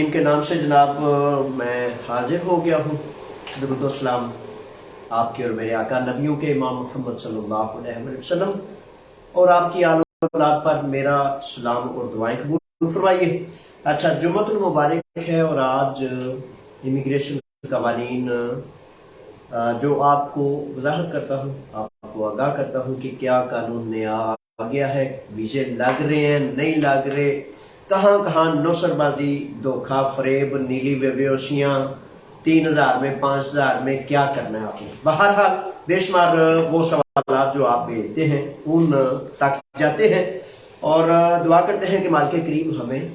ان کے نام سے جناب میں حاضر ہو گیا ہوں. درود و سلام آپ کے اور میرے آقا نبیوں کے امام محمد صلی اللہ علیہ وسلم اور آپ کی آل و اولاد پر میرا سلام اور دعائیں قبول فرمائیے. اچھا، جمعۃ المبارک ہے اور آج امیگریشن قوانین جو آپ کو وضاحت کرتا ہوں، آپ کو آگاہ کرتا ہوں کہ کیا قانون نیا آ گیا ہے، ویزے لگ رہے ہیں نہیں لگ رہے، کہاں کہاں نوسر بازی، دھوکہ فریب، نیلی بیوشیاں، 3000 میں 5000 میں کیا کرنا ہے آپ نے. بہرحال بے شمار وہ سوالات جو آپ بھیجتے ہیں ان تک جاتے ہیں اور دعا کرتے ہیں کہ مالک کریم ہمیں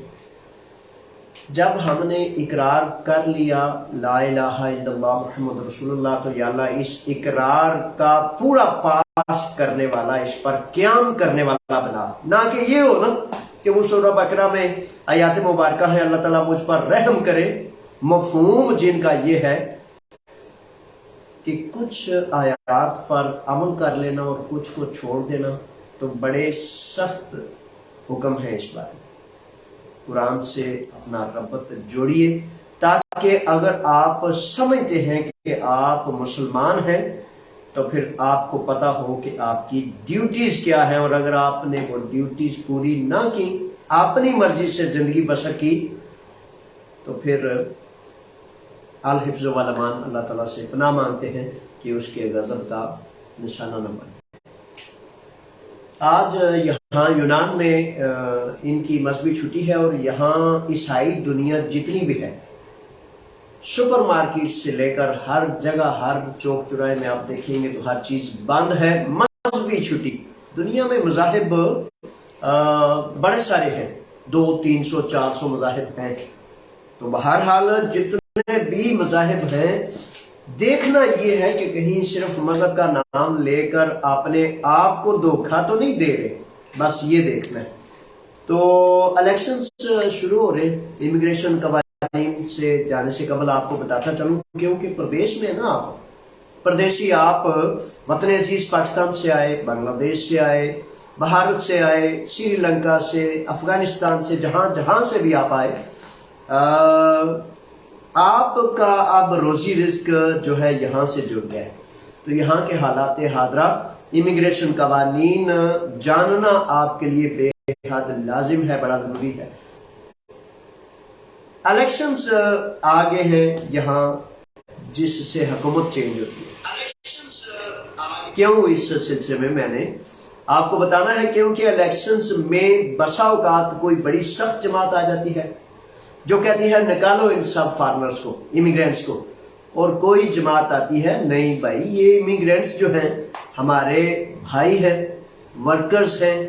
جب ہم نے اقرار کر لیا لا الہ الا اللہ محمد رسول اللہ تو یا اللہ اس اقرار کا پورا پاس کرنے والا، اس پر قیام کرنے والا بنا. نہ کہ یہ ہو نا کہ وہ سورہ بقرہ میں آیات مبارکہ ہیں اللہ تعالیٰ مجھ پر رحم کرے، مفہوم جن کا یہ ہے کہ کچھ آیات پر عمل کر لینا اور کچھ کو چھوڑ دینا، تو بڑے سخت حکم ہے اس بارے. قرآن سے اپنا ربط جوڑیے تاکہ اگر آپ سمجھتے ہیں کہ آپ مسلمان ہیں تو پھر آپ کو پتا ہو کہ آپ کی ڈیوٹیز کیا ہیں، اور اگر آپ نے وہ ڈیوٹیز پوری نہ کی، اپنی مرضی سے زندگی بسر کی، تو پھر الحفظ والامان اللہ تعالیٰ سے پناہ مانگتے ہیں کہ اس کے غضب کا نشانہ نہ بنے. آج یہاں یونان میں ان کی مذہبی چھٹی ہے اور یہاں عیسائی دنیا جتنی بھی ہے، سپر مارکیٹ سے لے کر ہر جگہ، ہر چوک چوراہے میں آپ دیکھیں گے تو ہر چیز بند ہے. مذہبی چھٹی. دنیا میں مذاہب بڑے سارے ہیں، 200 300 400 مذاہب ہیں. تو بہرحال جتنے بھی مذاہب ہیں، دیکھنا یہ ہے کہ کہیں صرف مذہب کا نام لے کر اپنے آپ کو دھوکہ تو نہیں دے رہے، بس یہ دیکھنا ہے. تو الیکشنز شروع ہو رہے. امیگریشن قوانین سے جانے سے قبل آپ کو بتاتا چلوں، کیونکہ پردیش میں نا آپ پردیشی، آپ وطن عزیز پاکستان سے آئے، بنگلہ دیش سے آئے، بھارت سے آئے، سری لنکا سے، افغانستان سے، جہاں سے بھی آپ آئے، آپ کا اب روزی رزق جو ہے یہاں سے جڑ گیا ہے. تو یہاں کے حالات حاضرہ، امیگریشن قوانین جاننا آپ کے لیے بے حد لازم ہے، بڑا ضروری ہے. الیکشنز آگے ہیں یہاں جس سے حکومت چینج ہوتی ہے. کیوں اس سلسلے میں نے آپ کو بتانا ہے، کیونکہ الیکشنز میں بسا اوقات کوئی بڑی سخت جماعت آ جاتی ہے جو کہتی ہے نکالو ان سب فارنرز کو، امیگرینٹس کو، اور کوئی جماعت آتی ہے نہیں بھائی یہ امیگرینٹس جو ہیں ہمارے بھائی ہیں، ورکرز ہیں،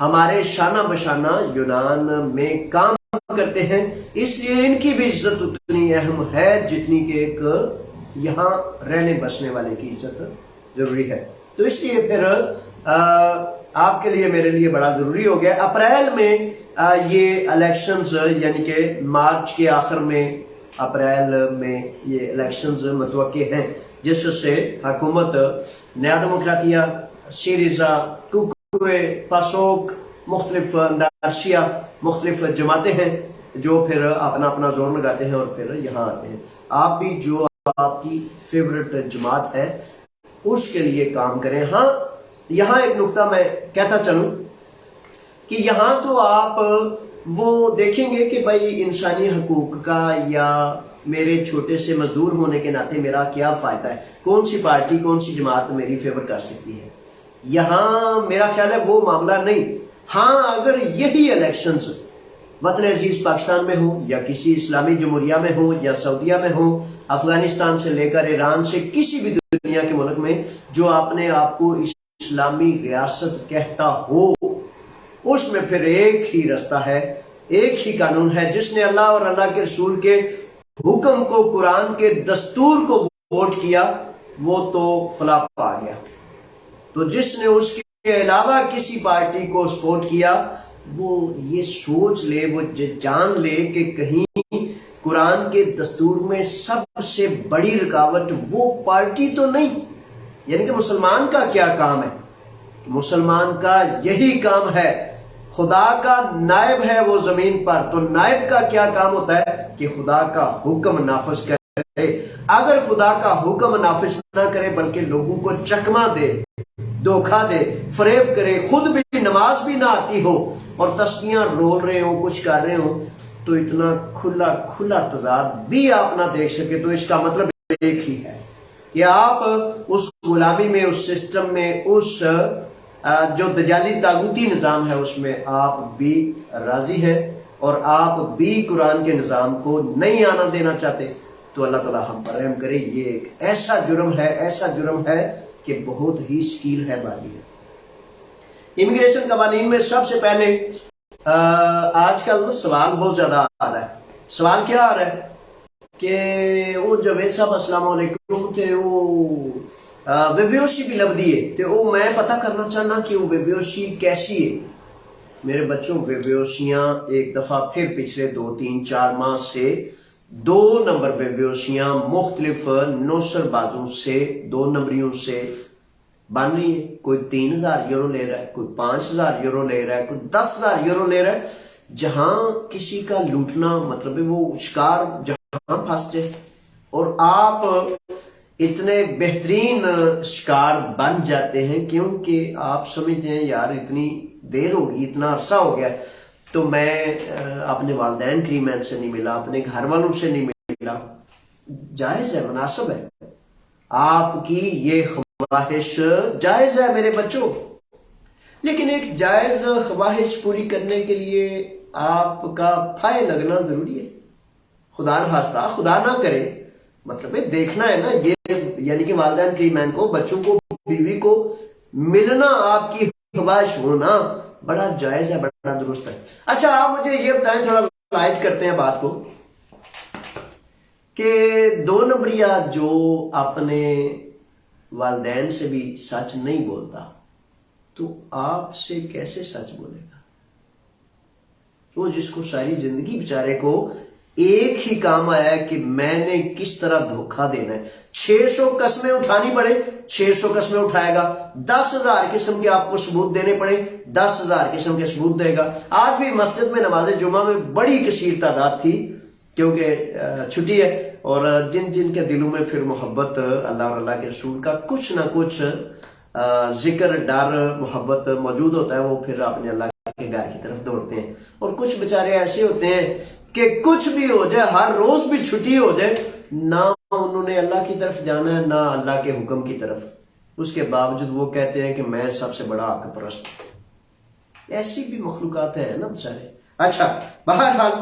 ہمارے شانہ بشانہ یونان میں کام کرتے ہیں، اس لیے ان کی بھی عزت اتنی اہم ہے جتنی کہ ایک یہاں رہنے بسنے والے کی عزت ضروری ہے. تو اس لیے پھر آپ کے لیے میرے لیے بڑا ضروری ہو گیا. اپریل میں یہ الیکشنز، یعنی کہ مارچ کے آخر میں اپریل میں یہ الیکشنز متوقع ہیں، جس سے حکومت نیا ڈیموکراتیہ، سیریزا، کوکوے، پاسوک، مختلف اندارشیا، مختلف جماعتیں ہیں جو پھر اپنا اپنا زور لگاتے ہیں اور پھر یہاں آتے ہیں. آپ بھی جو آپ کی فیورٹ جماعت ہے اس کے لیے کام کریں. ہاں، یہاں ایک نقطہ میں کہتا چلوں کہ یہاں تو آپ وہ دیکھیں گے کہ بھائی انسانی حقوق کا یا میرے چھوٹے سے مزدور ہونے کے ناطے میرا کیا فائدہ ہے، کون سی پارٹی، کون سی جماعت میری فیور کر سکتی ہے. یہاں میرا خیال ہے وہ معاملہ نہیں. ہاں، اگر یہی الیکشنز وطن عزیز پاکستان میں ہو یا کسی اسلامی جمہوریہ میں ہو یا سعودیہ میں ہو، افغانستان سے لے کر ایران سے کسی بھی دنیا کے ملک میں جو اپنے آپ کو اسلامی ریاست کہتا ہو، اس میں پھر ایک ہی رستہ ہے، ایک ہی قانون ہے. جس نے اللہ اور اللہ کے رسول کے حکم کو، قرآن کے دستور کو ووٹ کیا وہ تو فلاح پا گیا. تو جس نے اس کے علاوہ کسی پارٹی کو سپورٹ کیا وہ یہ سوچ لے، وہ جان لے کہ کہیں قرآن کے دستور میں سب سے بڑی رکاوٹ وہ پارٹی تو نہیں. یعنی کہ مسلمان کا کیا کام ہے؟ مسلمان کا یہی کام ہے خدا کا نائب ہے وہ زمین پر، تو نائب کا کیا کام ہوتا ہے کہ خدا کا حکم نافذ کرے۔ اگر خدا کا حکم نافذ نہ کرے بلکہ لوگوں کو چکما دے، دھوکہ دے، فریب کرے، خود بھی نماز بھی نہ آتی ہو اور تسبیحاں رول رہے ہوں، کچھ کر رہے ہوں، تو اتنا کھلا کھلا تضاد بھی آپ نہ دیکھ سکے، تو اس کا مطلب ایک ہی ہے کہ آپ اس غلامی میں، اس سسٹم میں، اس جو دجالی تاغوتی نظام ہے اس میں آپ بھی راضی ہیں اور آپ بھی قرآن کے نظام کو نہیں آنا دینا چاہتے۔ تو اللہ تعالیٰ ہم پر رحم کرے۔ یہ ایک ایسا جرم ہے، ایسا جرم ہے کہ بہت ہی شکیل ہے، باری ہے۔ امیگریشن قوانین میں سب سے پہلے آج کل سوال بہت زیادہ آ رہا ہے۔ سوال کیا آ رہا ہے کہ وہ جاوید صاحب السلام علیکم تھے، وہ ویویوشی بھی لبدی ہے، تو وہ میں پتہ کرنا چاہنا کہ وہ ویویوشی کیسی ہے۔ میرے بچوں، ویویوشیاں ایک دفعہ پھر پچھلے 2-3-4 ماہ سے 2 نمبر ویویوشیاں مختلف نوسر بازوں سے 2 نمبریوں سے بن رہی ہے۔ کوئی 3000 یورو لے رہا ہے، کوئی 5000 یورو لے رہا ہے، کوئی 10,000 یورو لے رہا ہے۔ جہاں کسی کا لوٹنا مطلب وہ شکار جہاں پھنس جائے، اور آپ اتنے بہترین شکار بن جاتے ہیں کیونکہ آپ سمجھتے ہیں یار اتنی دیر ہوگی، اتنا عرصہ ہو گیا، تو میں اپنے والدین کریمین سے نہیں ملا، اپنے گھر والوں سے نہیں ملا۔ جائز ہے، مناسب ہے، آپ کی یہ خواہش جائز ہے میرے بچوں، لیکن ایک جائز خواہش پوری کرنے کے لیے آپ کا پھائے لگنا ضروری ہے۔ خدا نہ خواستہ، خدا نہ کرے، مطلب دیکھنا ہے نا، یہ یعنی کہ والدین کریمین کو، بچوں کو، بیوی کو ملنا آپ کی خواہش ہونا بڑا جائز ہے، بڑا درست ہے۔ اچھا آپ مجھے یہ بتائیں، تھوڑا لائٹ کرتے ہیں بات کو، کہ 2 نمبریہ جو اپنے والدین سے بھی سچ نہیں بولتا تو آپ سے کیسے سچ بولے گا؟ وہ جس کو ساری زندگی بیچارے کو ایک ہی کام آیا ہے کہ میں نے کس طرح دھوکہ دینا ہے، 600 قسمیں اٹھانی پڑے 600 قسمیں اٹھائے گا، 10,000 قسم کے آپ کو ثبوت دینے پڑے 10,000 قسم کے ثبوت دے گا۔ آج بھی مسجد میں نماز جمعہ میں بڑی کثیر تعداد تھی کیونکہ چھٹی ہے، اور جن جن کے دلوں میں پھر محبت اللہ اور اللہ کے رسول کا کچھ نہ کچھ ذکر، ڈر، محبت موجود ہوتا ہے، وہ پھر اپنے اللہ کے گھر کی طرف دوڑتے ہیں۔ اور کچھ بیچارے ایسے ہوتے ہیں کہ کچھ بھی ہو جائے، ہر روز بھی چھٹی ہو جائے، نہ انہوں نے اللہ کی طرف جانا ہے نہ اللہ کے حکم کی طرف، اس کے باوجود وہ کہتے ہیں کہ میں سب سے بڑا حق پرست ہوں۔ ایسی بھی مخلوقات ہیں نا بیچارے۔ اچھا بہرحال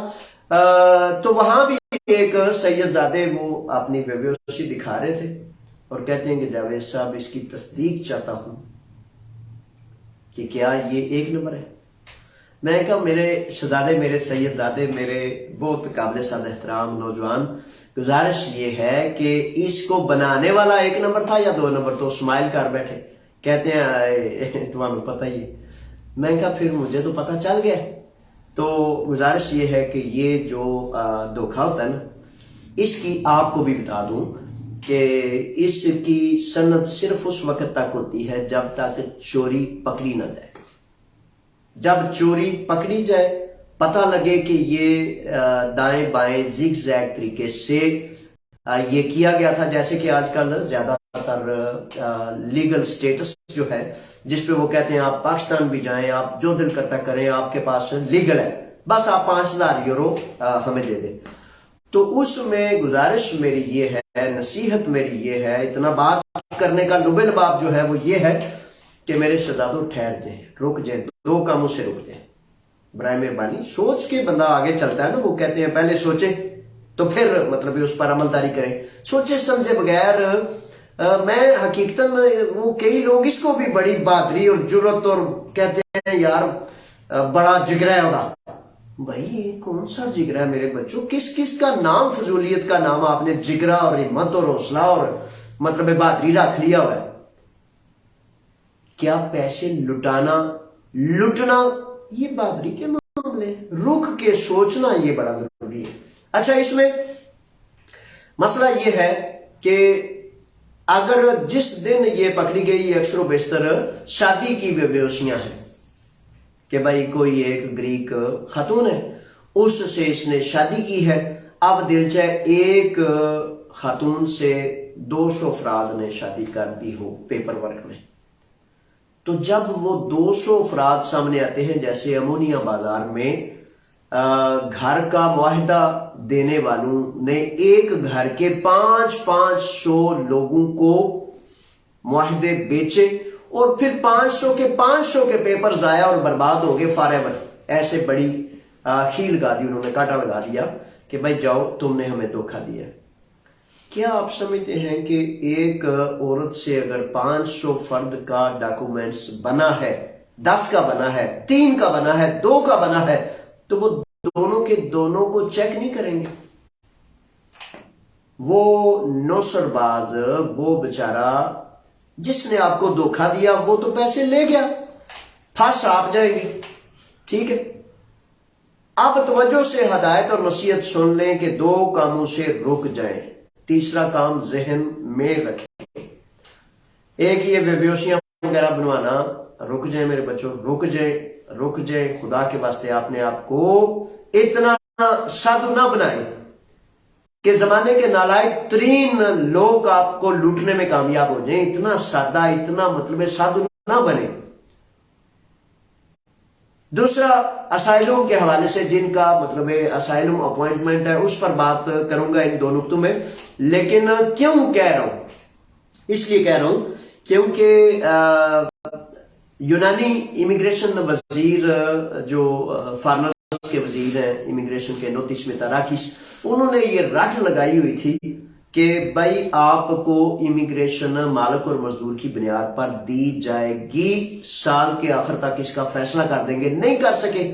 تو وہاں بھی ایک سید زادے وہ اپنی ویویوشی دکھا رہے تھے اور کہتے ہیں کہ جاوید صاحب اس کی تصدیق چاہتا ہوں کہ کیا یہ 1 نمبر ہے۔ میں نے کہا میرے شہزادے، میرے سید زادے، میرے بہت قابل صد احترام نوجوان، گزارش یہ ہے کہ اس کو بنانے والا 1 نمبر تھا یا 2 نمبر؟ تو اسمائل کر بیٹھے، کہتے ہیں تمہیں پتہ ہی ہے۔ میں نے کہا پھر مجھے تو پتہ چل گیا۔ تو گزارش یہ ہے کہ یہ جو دھوکہ ہوتا ہے نا، اس کی آپ کو بھی بتا دوں کہ اس کی سند صرف اس وقت تک ہوتی ہے جب تک چوری پکڑی نہ جائے۔ جب چوری پکڑی جائے، پتہ لگے کہ یہ دائیں بائیں زگ زیگ طریقے سے یہ کیا گیا تھا، جیسے کہ آج کل زیادہ تر لیگل سٹیٹس جو ہے جس پہ وہ کہتے ہیں آپ پاکستان بھی جائیں، آپ جو دل کرتا کریں، آپ کے پاس لیگل ہے، بس آپ 5,000 یورو ہمیں دے دیں۔ تو اس میں گزارش میری یہ ہے، نصیحت میری یہ ہے، اتنا بات کرنے کا لب لباب جو ہے وہ یہ ہے کہ میرے شہزادوں ٹھہر جائیں، رک جائیں، 2 کاموں سے رک جائیں، برائے مہربانی۔ سوچ کے بندہ آگے چلتا ہے نا، وہ کہتے ہیں پہلے سوچے تو پھر مطلب اس پر عمل داری کریں، سوچے سمجھے بغیر۔ میں حقیقتاً وہ کئی لوگ اس کو بھی بڑی بہادری اور جرت اور کہتے ہیں یار بڑا جگرا ہے ہوگا۔ بھائی کون سا جگرا ہے میرے بچوں؟ کس کس کا نام، فضولیت کا نام آپ نے جگرا اور ہمت اور حوصلہ اور مطلب بہادری رکھ لیا ہوا ہے؟ کیا پیسے لٹنا یہ بہادری کے معاملے؟ رک کے سوچنا یہ بڑا ضروری ہے۔ اچھا اس میں مسئلہ یہ ہے کہ اگر جس دن یہ پکڑی گئی، اکثر و بیشتر شادی کی ویویوشیاں ہیں، کہ بھائی کوئی ایک گریک خاتون ہے، اس سے اس نے شادی کی ہے، اب دل چاہے ایک خاتون سے 200 افراد نے شادی کر دی ہو پیپر ورک میں، تو جب وہ 200 افراد سامنے آتے ہیں، جیسے امونیا بازار میں گھر کا معاہدہ دینے والوں نے ایک گھر کے 500 لوگوں کو معاہدے بیچے، اور پھر 500 کے پیپر ضائع اور برباد ہو گئے فار ایور، ایسے بڑی کھیل لگا دی، انہوں نے کاٹا لگا دیا کہ بھائی جاؤ تم نے ہمیں دھوکہ دیا۔ کیا آپ سمجھتے ہیں کہ ایک عورت سے اگر 500 فرد کا ڈاکومنٹس بنا ہے، 10 کا بنا ہے، 3 کا بنا ہے، 2 کا بنا ہے، تو وہ دونوں کے دونوں کو چیک نہیں کریں گے؟ وہ نوسر باز، وہ بیچارہ جس نے آپ کو دھوکہ دیا، وہ تو پیسے لے گیا، پھنس آپ جائیں گی، ٹھیک ہے؟ اب توجہ سے ہدایت اور نصیحت سن لیں کہ 2 کاموں سے رک جائیں۔ تیسرا کام ذہن میں رکھیں، ایک یہ ویڈیوسیاں وغیرہ بنوانا، رک جائیں میرے بچوں، رک جائیں، خدا کے واسطے آپ نے آپ کو اتنا سادھو نہ بنائیں کہ زمانے کے نالائق ترین لوگ آپ کو لوٹنے میں کامیاب ہو جائیں، اتنا سادہ، اتنا مطلب سادھو نہ بنے۔ دوسرا اسائلم کے حوالے سے، جن کا مطلب اسائلم اپوائنٹمنٹ ہے، اس پر بات کروں گا ان 2 نقطوں میں، لیکن کیوں کہہ رہا ہوں؟ اس لیے کہہ رہا ہوں کیونکہ یونانی امیگریشن وزیر، جو فارنرز کے وزیر ہیں امیگریشن کے، نوتس میں تراکیش، انہوں نے یہ رٹ لگائی ہوئی تھی کہ بھائی آپ کو امیگریشن مالک اور مزدور کی بنیاد پر دی جائے گی، سال کے آخر تک اس کا فیصلہ کر دیں گے، نہیں کر سکے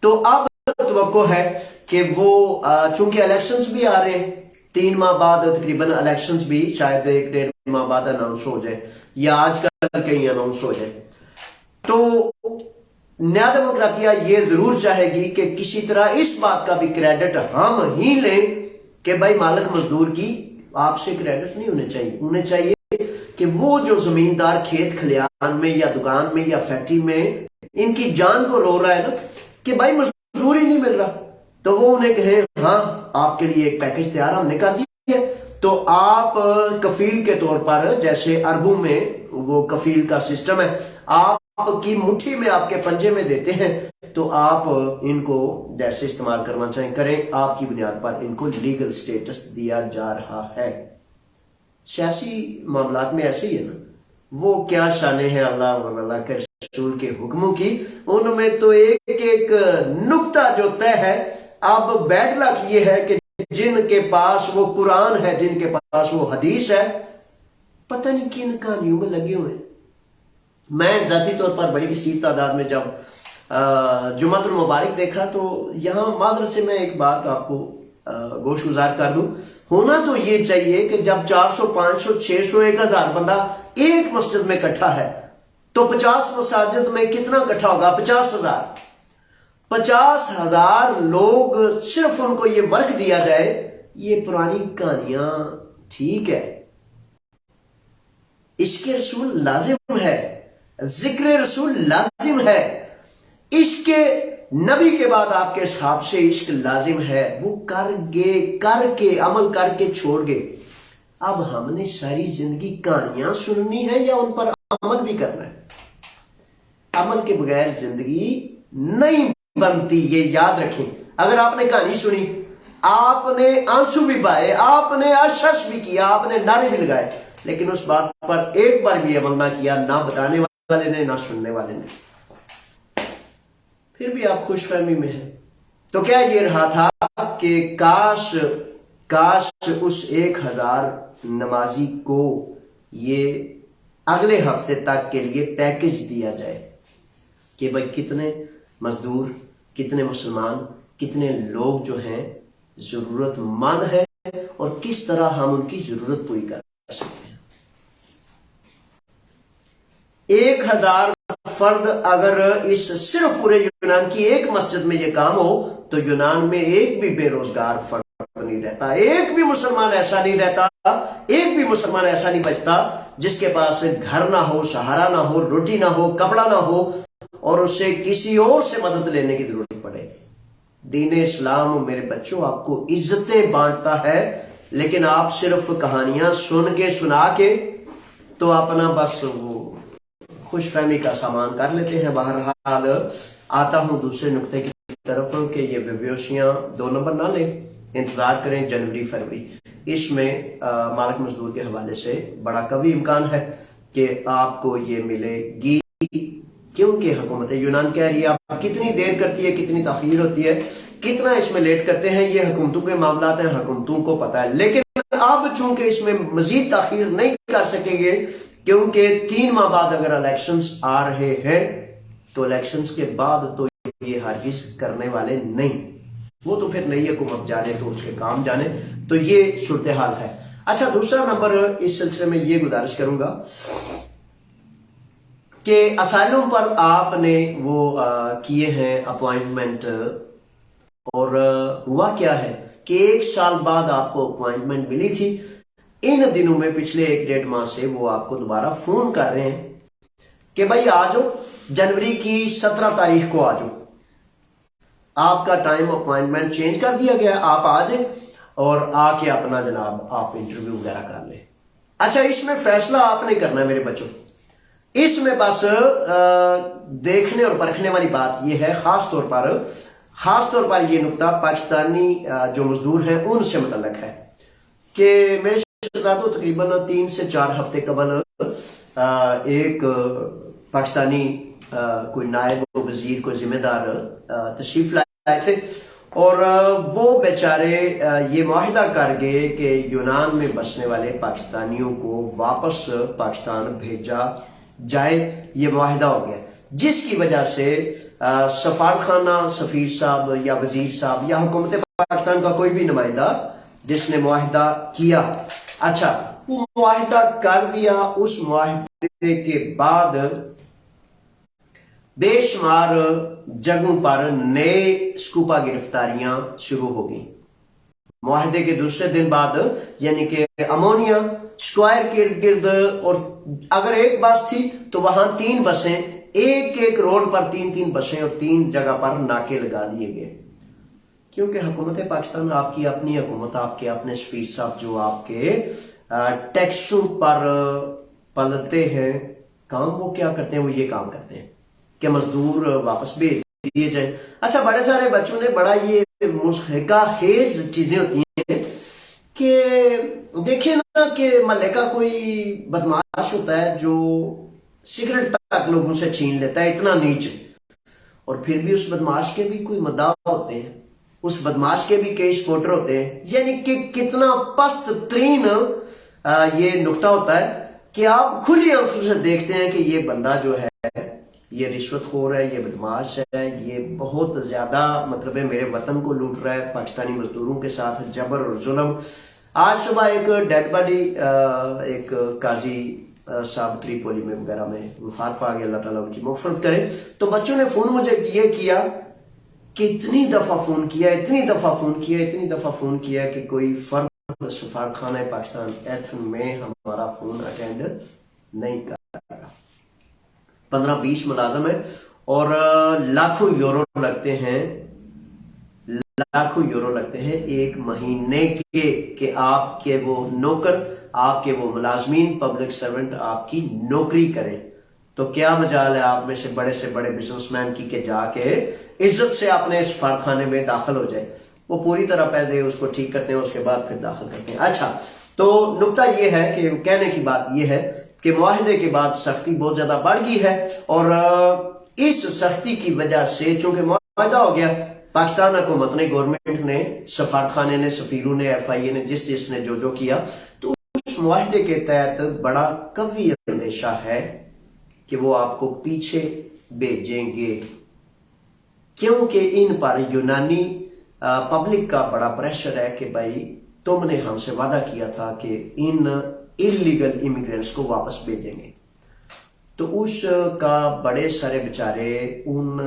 تو اب توقع ہے کہ وہ چونکہ الیکشنز بھی آ رہے ہیں 3 ماہ بعد، تقریباً الیکشنز بھی شاید 1-1.5 ماہ بعد اناؤنس ہو جائے، یا آج کل کہیں اناؤنس ہو جائے، تو نیا ڈیموکراتیہ یہ ضرور چاہے گی کہ کسی طرح اس بات کا بھی کریڈٹ ہم ہی لیں کہ بھائی مالک مزدور کی آپ سے کریڈٹ نہیں ہونے چاہیے کہ وہ جو زمیندار کھیت کھلیان میں یا دکان میں یا فیکٹری میں ان کی جان کو رو رہا ہے نا کہ بھائی مزدور ہی نہیں مل رہا، تو وہ انہیں کہیں ہاں آپ کے لیے ایک پیکج تیار ہم نے کر دی ہے، تو آپ کفیل کے طور پر، جیسے عربوں میں وہ کفیل کا سسٹم ہے، آپ کی مٹھی میں، آپ کے پنجے میں دیتے ہیں، تو آپ ان کو جیسے استعمال کرنا چاہیں کریں، آپ کی بنیاد پر ان کو لیگل سٹیٹس دیا جا رہا ہے۔ سیاسی معاملات میں ایسے ہی ہے نا، وہ کیا شانیں ہیں اللہ اور اللہ کے رسول کے حکموں کی، ان میں تو ایک نقطہ جو طے ہے۔ اب بیڈ لک یہ ہے کہ جن کے پاس وہ قرآن ہے، جن کے پاس وہ حدیث ہے، پتہ نہیں کن کہانیوں میں لگے ہوئے ہیں۔ میں ذاتی طور پر بڑی کثیر تعداد میں جب جمعۃ المبارک دیکھا، تو یہاں معذرت سے میں ایک بات آپ کو گوش گزار کر دوں، ہونا تو یہ چاہیے کہ جب 400 500 600 1000 بندہ ایک مسجد میں اکٹھا ہے، تو 50 مساجد میں کتنا اکٹھا ہوگا؟ 50,000 50,000 لوگ، صرف ان کو یہ ورک دیا جائے۔ یہ پرانی کہانیاں ٹھیک ہے، عشق رسول لازم ہے، ذکر رسول لازم ہے، عشق نبی کے بعد آپ کے اصحاب سے عشق لازم ہے، وہ کر کے عمل کر کے چھوڑ گئے۔ اب ہم نے ساری زندگی کہانیاں سننی ہے یا ان پر عمل بھی کرنا ہے؟ عمل کے بغیر زندگی نہیں بنتی، یہ یاد رکھیں۔ اگر آپ نے کہانی سنی، آپ نے آنسو بھی بہائے، آپ نے اشش بھی کیا، آپ نے نعرے بھی لگائے، لیکن اس بات پر ایک بار بھی عمل نہ کیا، نہ بتانے والے نے نہ سننے والے نے، پھر بھی آپ خوش فہمی میں ہیں۔ تو کیا یہ رہا تھا کہ کاش اس 1000 نمازی کو یہ اگلے ہفتے تک کے لیے پیکج دیا جائے کہ بھائی کتنے مزدور، کتنے مسلمان، کتنے لوگ جو ہیں ضرورت مند ہیں، اور کس طرح ہم ان کی ضرورت پوری کر سکتے ہیں۔ 1000 فرد اگر اس صرف پورے یونان کی ایک مسجد میں یہ کام ہو، تو یونان میں ایک بھی بے روزگار فرد نہیں رہتا، ایک بھی مسلمان ایسا نہیں رہتا، ایک بھی مسلمان ایسا نہیں بچتا جس کے پاس گھر نہ ہو، سہارا نہ ہو، روٹی نہ ہو، کپڑا نہ ہو، اور اسے کسی اور سے مدد لینے کی ضرورت پڑے۔ دین اسلام میرے بچوں آپ کو عزتیں بانٹتا ہے، لیکن آپ صرف کہانیاں سن کے سنا کے تو اپنا بس وہ خوش فہمی کا سامان کر لیتے ہیں۔ بہرحال آتا ہوں دوسرے نقطے کی طرف کہ یہ بیوشیاں 2 نمبر نہ لیں، انتظار کریں جنوری فروری۔ اس میں مالک مزدور کے حوالے سے بڑا قوی امکان ہے کہ آپ کو یہ ملے گی، کیونکہ حکومت یونان کہہ رہی ہے آپ کتنی دیر کرتی ہے، کتنی تاخیر ہوتی ہے، کتنا اس میں لیٹ کرتے ہیں، یہ حکومتوں کے معاملات ہیں، حکومتوں کو پتہ ہے۔ لیکن اب چونکہ اس میں مزید تاخیر نہیں کر سکیں گے، کیونکہ 3 ماہ بعد اگر الیکشنز آ رہے ہیں تو الیکشنز کے بعد تو یہ ہرگز کرنے والے نہیں، وہ تو پھر نئی حکومت جانے تو اس کے کام جانے، تو یہ صورتحال ہے۔ اچھا، دوسرا نمبر اس سلسلے میں یہ گزارش کروں گا کہ اسائلم پر آپ نے وہ کیے ہیں اپوائنٹمنٹ، اور ہوا کیا ہے کہ 1 سال بعد آپ کو اپوائنٹمنٹ ملی تھی، ان دنوں میں پچھلے 1-1.5 ماہ سے وہ آپ کو دوبارہ فون کر رہے ہیں کہ بھائی آ جاؤ، جنوری کی 17 تاریخ کو آ جاؤ، آپ کا ٹائم اپوائنٹمنٹ چینج کر دیا گیا، آپ آ جائیں اور آ کے اپنا جناب آپ انٹرویو وغیرہ کر لیں۔ اچھا، اس میں فیصلہ آپ نے کرنا ہے میرے بچوں، اس میں بس دیکھنے اور پرکھنے والی بات یہ ہے، خاص طور پر یہ نقطہ پاکستانی جو مزدور ہیں ان سے متعلق ہے کہ میرے ساتھ تقریباً 3 سے 4 ہفتے قبل ایک پاکستانی کوئی نائب وزیر، کوئی ذمہ دار تشریف لائے تھے، اور وہ بیچارے یہ معاہدہ کر گئے کہ یونان میں بسنے والے پاکستانیوں کو واپس پاکستان بھیجا جائے، یہ معاہدہ ہو گیا، جس کی وجہ سے سفارتخانہ، سفیر صاحب یا وزیر صاحب یا حکومت پاکستان کا کوئی بھی نمائندہ جس نے معاہدہ کیا، اچھا وہ معاہدہ کر دیا، اس معاہدے کے بعد بے شمار جگہوں پر نئے سکوپا گرفتاریاں شروع ہو گئیں۔ معاہدے کے دوسرے دن بعد، یعنی کہ امونیا اسکوائر کے ارد گرد، اور اگر ایک بس تھی تو وہاں 3 بسیں، ایک روڈ پر 3 بسیں اور 3 جگہ پر ناکے لگا دیے گئے، کیونکہ حکومت پاکستان آپ کی اپنی حکومت، آپ کے اپنے سفیر صاحب جو آپ کے ٹیکسوں پر پلتے ہیں، کام وہ کیا کرتے ہیں، وہ یہ کام کرتے ہیں کہ مزدور واپس بھیج دیے جائیں۔ اچھا، بڑے سارے بچوں نے بڑا یہ مضحکہ خیز چیزیں ہوتی ہیں کہ دیکھیں نا کہ محلے کا کوئی بدماش ہوتا ہے جو سگریٹ تک لوگوں سے چھین لیتا ہے، اتنا نیچ، اور پھر بھی اس بدماش کے بھی کوئی مداح ہوتے ہیں، اس بدماش کے بھی کئی سپورٹر ہوتے ہیں، یعنی کہ کتنا پست ترین یہ نقطہ ہوتا ہے کہ آپ کھلی آنکھوں سے دیکھتے ہیں کہ یہ بندہ جو ہے یہ رشوت خور ہے، یہ بدماش ہے، یہ بہت زیادہ مطلب ہے میرے وطن کو لوٹ رہا ہے، پاکستانی مزدوروں کے ساتھ جبر اور ظلم۔ آج صبح ایک ڈیڈ باڈی ایک قاضی صاحب تریپولی میں وغیرہ میں وفات پا گیا، اللہ تعالیٰ ان کی مغفرت کرے، تو بچوں نے فون مجھے یہ کیا کہ اتنی دفعہ فون کیا کہ کوئی فرد سفارتخانہ پاکستان ایتھن میں ہمارا فون اٹینڈ نہیں کر رہا۔ 15-20 ملازم ہیں اور لاکھوں یورو لگتے ہیں ایک مہینے کے کہ آپ کے وہ نوکر، آپ کے وہ ملازمین، پبلک سرونٹ آپ کی نوکری کریں۔ تو کیا مجال ہے آپ میں سے بڑے بزنس مین کی کہ جا کے عزت سے اپنے سفارتخانے میں داخل ہو جائے، وہ پوری طرح پہلے اس کو ٹھیک کرتے ہیں، اس کے بعد پھر داخل کرتے ہیں۔ اچھا، تو نقطہ یہ ہے کہ کہنے کی بات یہ ہے کہ معاہدے کے بعد سختی بہت زیادہ بڑھ گئی ہے، اور اس سختی کی وجہ سے چونکہ معاہدہ ہو گیا، پاکستان حکومت نے، گورنمنٹ نے، سفارتخانے نے، سفیروں نے، ایف آئی اے نے، جس نے جو کیا، تو اس معاہدے کے تحت بڑا قوی اندیشہ ہے کہ وہ آپ کو پیچھے بھیجیں گے، کیونکہ ان پر یونانی پبلک کا بڑا پریشر ہے کہ بھائی تم نے ہم سے وعدہ کیا تھا کہ ان انلیگل امیگرینٹس کو واپس بھیجیں گے، تو اس کا بڑے سارے بیچارے ان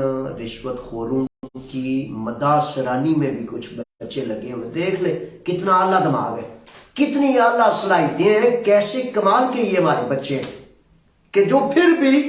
رشوت خوروں کی مداثرانی میں بھی کچھ بچے لگے ہوئے، دیکھ لے کتنا اعلیٰ دماغ ہے، کتنی اعلیٰ صلاحیتیں ہیں، کیسے کمال کے یہ ہمارے بچے ہیں کہ جو پھر بھی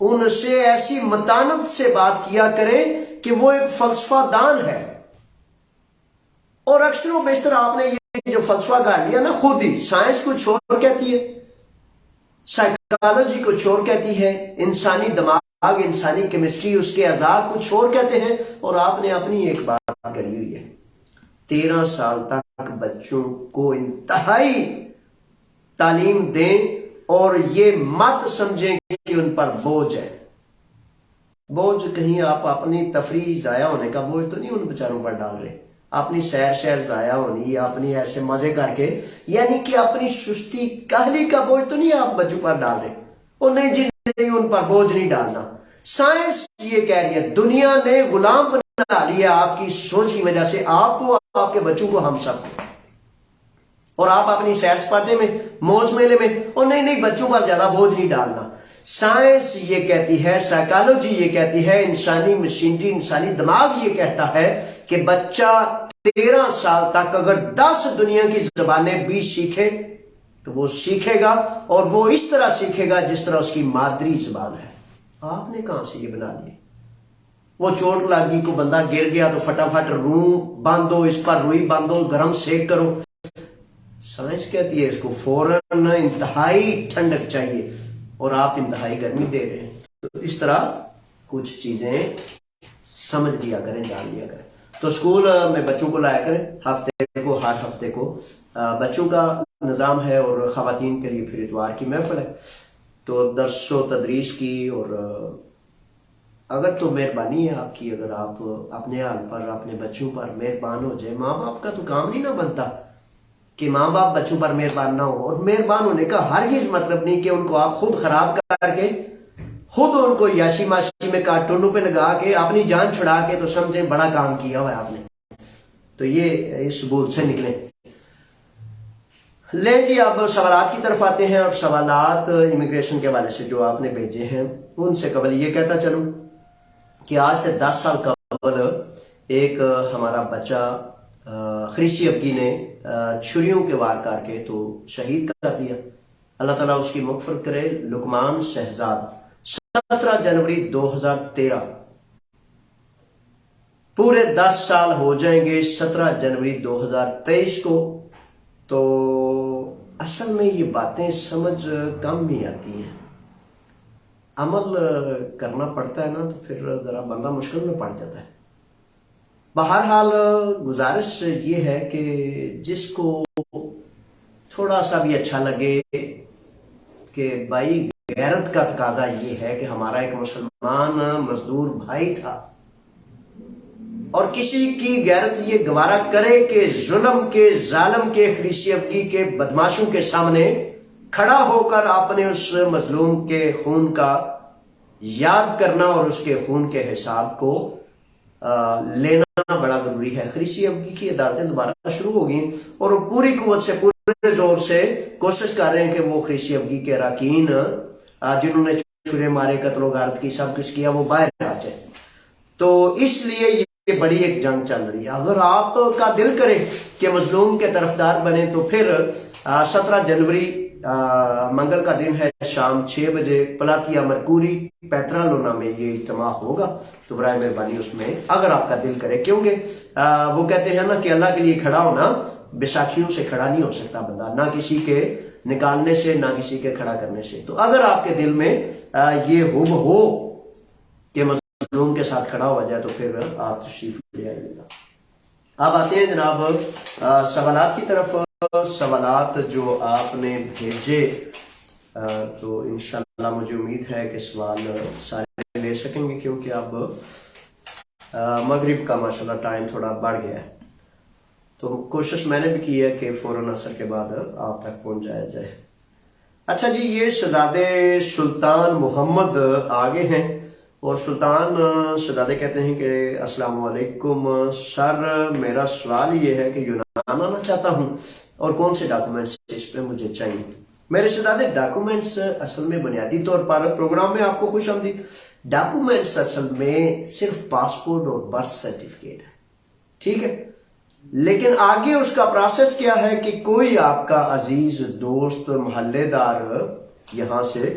ان سے ایسی متانت سے بات کیا کریں کہ وہ ایک فلسفہ دان ہے. اور اکثر و بیشتر آپ نے یہ جو فلسفہ گاڑ لیا نا خود ہی، سائنس کو چھوڑ کہتی ہے، سائیکالوجی کو چھوڑ کہتی ہے، انسانی دماغ، انسانی کیمسٹری، اس کے اعضاء کو چھوڑ کہتے ہیں. اور آپ نے اپنی ایک بات کری ہوئی ہے، 13 سال تک بچوں کو انتہائی تعلیم دیں اور یہ مت سمجھیں کہ ان پر بوجھ ہے. بوجھ کہیں آپ اپنی تفریح ضائع ہونے کا بوجھ تو نہیں ان بیچاروں پر ڈال رہے، اپنی سیر ضائع ہونی یا اپنی ایسے مزے کر کے، یعنی کہ اپنی سستی کاہلی کا بوجھ تو نہیں آپ بچوں پر ڈال رہے. اور نہیں جی نہیں، ان پر بوجھ نہیں ڈالنا. سائنس یہ کہہ رہی ہے، دنیا نے غلام بنا لیا آپ کی سوچ کی وجہ سے، آپ کو، آپ کے بچوں کو، ہم سب کو. اور آپ اپنی سیر سپاٹے میں، موج میلے میں، اور نہیں بچوں پر زیادہ بوجھ نہیں ڈالنا. سائنس یہ کہتی ہے، سائیکالوجی یہ کہتی ہے، انسانی مشینری، انسانی دماغ یہ کہتا ہے کہ بچہ 13 سال تک اگر 10 دنیا کی زبانیں بھی سیکھے تو وہ سیکھے گا، اور وہ اس طرح سیکھے گا جس طرح اس کی مادری زبان ہے. آپ نے کہاں سے یہ بنا لیے؟ وہ چوٹ لگی کو بندہ گر گیا تو فٹافٹ روح باندھو، اس پر روئی باندھو، گرم سیک کرو. سائنس کہتی ہے اس کو فوراً انتہائی ٹھنڈک چاہیے، اور آپ انتہائی گرمی دے رہے ہیں. تو اس طرح کچھ چیزیں سمجھ لیا کریں، جان لیا کریں. تو اسکول میں بچوں کو لایا کریں، ہفتے کو، ہر ہفتے کو بچوں کا نظام ہے، اور خواتین کے لیے پھر اتوار کی محفل ہے. تو درس و تدریس کی، اور اگر تو مہربانی ہے آپ کی، اگر آپ اپنے حال پر، اپنے بچوں پر مہربان ہو جائے. ماں باپ کا تو کام نہیں نہ بنتا کہ ماں باپ بچوں پر مہربان نہ ہو. اور مہربان ہونے کا ہرگز مطلب نہیں کہ ان کو آپ خود خراب کر کے، خود ان کو یاشی ماشی میں کارٹونوں پہ لگا کے اپنی جان چھڑا کے تو سمجھیں بڑا کام کیا ہوا ہے آپ نے. تو یہ اس بول سے نکلیں. لیں جی، اب سوالات کی طرف آتے ہیں. اور سوالات امیگریشن کے حوالے سے جو آپ نے بھیجے ہیں، ان سے قبل یہ کہتا چلوں کہ آج سے 10 سال قبل ایک ہمارا بچہ خریشی افگی نے چھریوں کے وار کر کے تو شہید کر دیا. اللہ تعالیٰ اس کی مغفرت کرے. لقمان شہزاد، 17 جنوری 2013، پورے 10 سال ہو جائیں گے 17 جنوری 2023 کو. تو اصل میں یہ باتیں سمجھ کم ہی آتی ہیں، عمل کرنا پڑتا ہے نا تو پھر ذرا بندہ مشکل میں پڑ جاتا ہے. بہرحال گزارش یہ ہے کہ جس کو تھوڑا سا بھی اچھا لگے کہ بھائی غیرت کا تقاضا یہ ہے کہ ہمارا ایک مسلمان مزدور بھائی تھا، اور کسی کی غیرت یہ گوارا کرے کہ ظلم کے، ظالم کے، خریشی افگی کے، بدماشوں کے سامنے کھڑا ہو کر اپنے اس مظلوم کے خون کا یاد کرنا اور اس کے خون کے حساب کو لینا بڑا ضروری ہے. خریشی افگی کی عدالتیں دوبارہ شروع ہو گئی، اور وہ پوری قوت سے، پورے زور سے کوشش کر رہے ہیں کہ وہ خریشی افگی کے اراکین جنہوں نے چھرے مارے، قتل و غارت کی، سب کچھ کیا، وہ باہر آ جائے. تو اس لیے یہ بڑی ایک جنگ چل رہی ہے. اگر آپ کا دل کرے کہ مظلوم کے طرفدار بنے تو پھر 17 جنوری منگل کا دن ہے، شام 6 بجے پلاتیا مرکوری پیترالونا میں یہ اجتماع ہوگا. تو برائے مہربانی اس میں اگر آپ کا دل کرے، کیونکہ وہ کہتے ہیں نا کہ اللہ کے لیے کھڑا ہونا بیساکھیوں سے کھڑا نہیں ہو سکتا بندہ، نہ کسی کے نکالنے سے، نہ کسی کے کھڑا کرنے سے. تو اگر آپ کے دل میں یہ ہو کہ مظلوم کے ساتھ کھڑا ہوا جائے تو پھر آپ تشریف لے آئیے گا. اب آتے ہیں جناب سوالات کی طرف. سوالات جو آپ نے بھیجے تو انشاءاللہ مجھے امید ہے کہ سوال سارے لے سکیں گے، کیونکہ اب مغرب کا ماشاءاللہ ٹائم تھوڑا بڑھ گیا ہے. تو کوشش میں نے بھی کی ہے کہ فوراً عصر کے بعد آپ تک پہنچ جایا جائے. اچھا جی، یہ شہزادے سلطان محمد آگے ہیں، اور سلطان شہزادے کہتے ہیں کہ السلام علیکم سر، میرا سوال یہ ہے کہ یونان آنا چاہتا ہوں، اور کون سے ڈاکومنٹس اس پہ مجھے چاہیے. میرے شہزادے ڈاکومنٹس اصل میں بنیادی طور پر، پروگرام میں آپ کو خوش آمدید، ڈاکومنٹس اصل میں صرف پاسپورٹ اور برتھ سرٹیفکیٹ ہے، ٹھیک ہے. لیکن آگے اس کا پروسیس کیا ہے کہ کوئی آپ کا عزیز دوست، محلے دار یہاں سے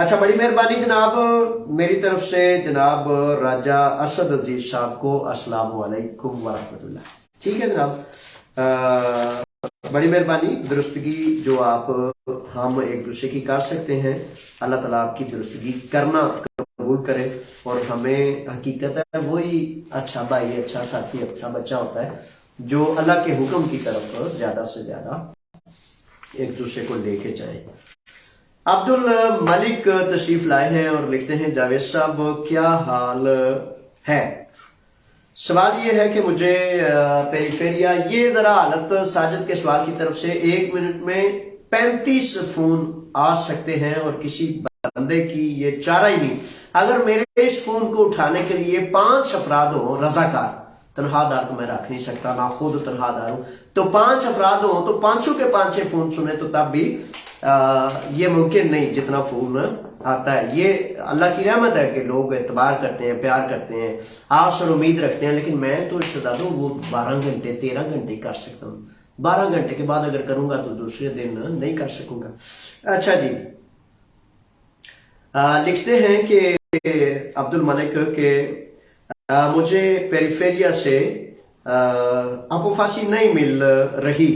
اچھا بڑی مہربانی جناب، میری طرف سے جناب راجہ اسد عزیز صاحب کو السلام علیکم ورحمۃ اللہ. ٹھیک ہے جناب، بڑی مہربانی. درستگی جو آپ ہم ایک دوسرے کی کر سکتے ہیں، اللہ تعالیٰ آپ کی درستگی کرنا قبول کرے. اور ہمیں حقیقت ہے وہی اچھا بھائی، اچھا ساتھی، اچھا بچہ ہوتا ہے جو اللہ کے حکم کی طرف زیادہ سے زیادہ ایک دوسرے کو لے کے جائے. عبد الملک تشریف لائے ہیں اور لکھتے ہیں جاوید صاحب کیا حال ہے. سوال یہ ہے کہ مجھے پیریفیریا، یہ ذرا حالت ساجد کے سوال کی طرف سے 1 منٹ میں 35 فون آ سکتے ہیں اور کسی بندے کی یہ چارہ ہی نہیں. اگر میرے اس فون کو اٹھانے کے لیے 5 افراد ہوں رضاکار، تنہا دار تو میں رکھ نہیں سکتا، نہ خود تنہا دار ہوں، تو 5 افراد ہوں تو 500 کے 5 فون سنے تو تب بھی یہ ممکن نہیں جتنا فون آتا ہے. یہ اللہ کی رحمت ہے کہ لوگ اعتبار کرتے ہیں، پیار کرتے ہیں، آس اور امید رکھتے ہیں. لیکن میں تو بتا دوں وہ 12 گھنٹے 13 گھنٹے کر سکتا ہوں. 12 گھنٹے کے بعد اگر کروں گا تو دوسرے دن نہیں کر سکوں گا. اچھا جی، لکھتے ہیں کہ عبد الملک کہ مجھے پیریفیریا سے اپوفاسی نہیں مل رہی.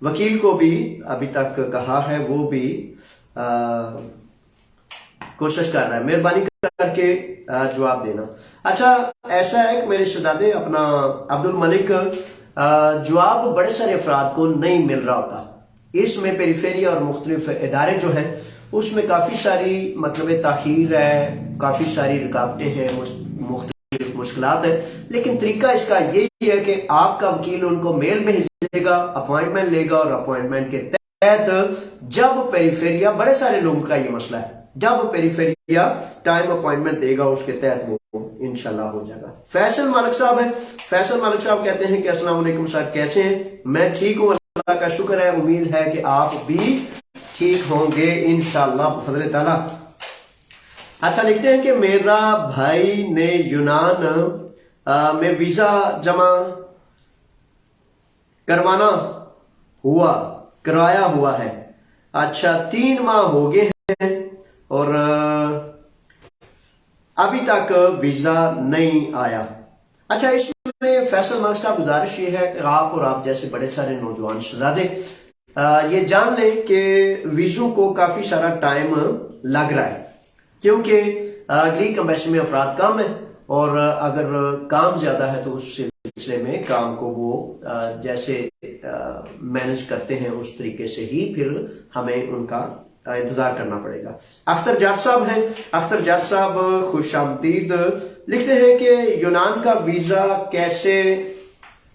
وکیل کو بھی ابھی تک کہا ہے، وہ بھی کوشش کر رہا ہے. مہربانی کر کے جواب دینا. اچھا ایسا ہے کہ میرے شہزادے اپنا عبد الملک جواب بڑے سارے افراد کو نہیں مل رہا ہوتا. اس میں پیریفیریا اور مختلف ادارے جو ہیں اس میں کافی ساری مطلب تاخیر ہے، کافی ساری رکاوٹیں ہیں، مختلف مشکلات ہیں. لیکن طریقہ اس کا یہی ہے کہ آپ کا وکیل ان کو میل بھیجے گا، اپوائنٹمنٹ لے گا، اور اپوائنٹمنٹ کے تحت جب پیریفیریا، بڑے سارے لوگوں کا یہ مسئلہ ہے، جب پیریفیریا ٹائم اپوائنٹمنٹ دے گا اس کے تحت وہ انشاءاللہ ہو جائے گا. فیصل مالک صاحب ہیں. فیصل مالک صاحب کہتے ہیں کہ السلام علیکم سر، کیسے ہیں؟ میں ٹھیک ہوں، اللہ کا شکر ہے. امید ہے کہ آپ بھی ٹھیک ہوں گے انشاءاللہ بفضل تعالیٰ. اچھا لکھتے ہیں کہ میرا بھائی نے یونان میں ویزا جمع کروایا ہوا ہے. اچھا 3 ماہ ہو گئے ہیں اور ابھی تک ویزا نہیں آیا. اچھا اس میں فیصل ملک صاحب گزارش یہ ہے کہ آپ اور آپ جیسے بڑے سارے نوجوان شہزادے یہ جان لیں کہ ویزوں کو کافی سارا ٹائم لگ رہا ہے، کیونکہ گریک امبیسی میں افراد کم ہیں، اور اگر کام زیادہ ہے تو اس سلسلے میں کام کو وہ جیسے مینج کرتے ہیں اس طریقے سے ہی پھر ہمیں ان کا انتظار کرنا پڑے گا. اختر جاٹ صاحب ہیں. اختر جاٹ صاحب خوش آمدید. لکھتے ہیں کہ یونان کا ویزا کیسے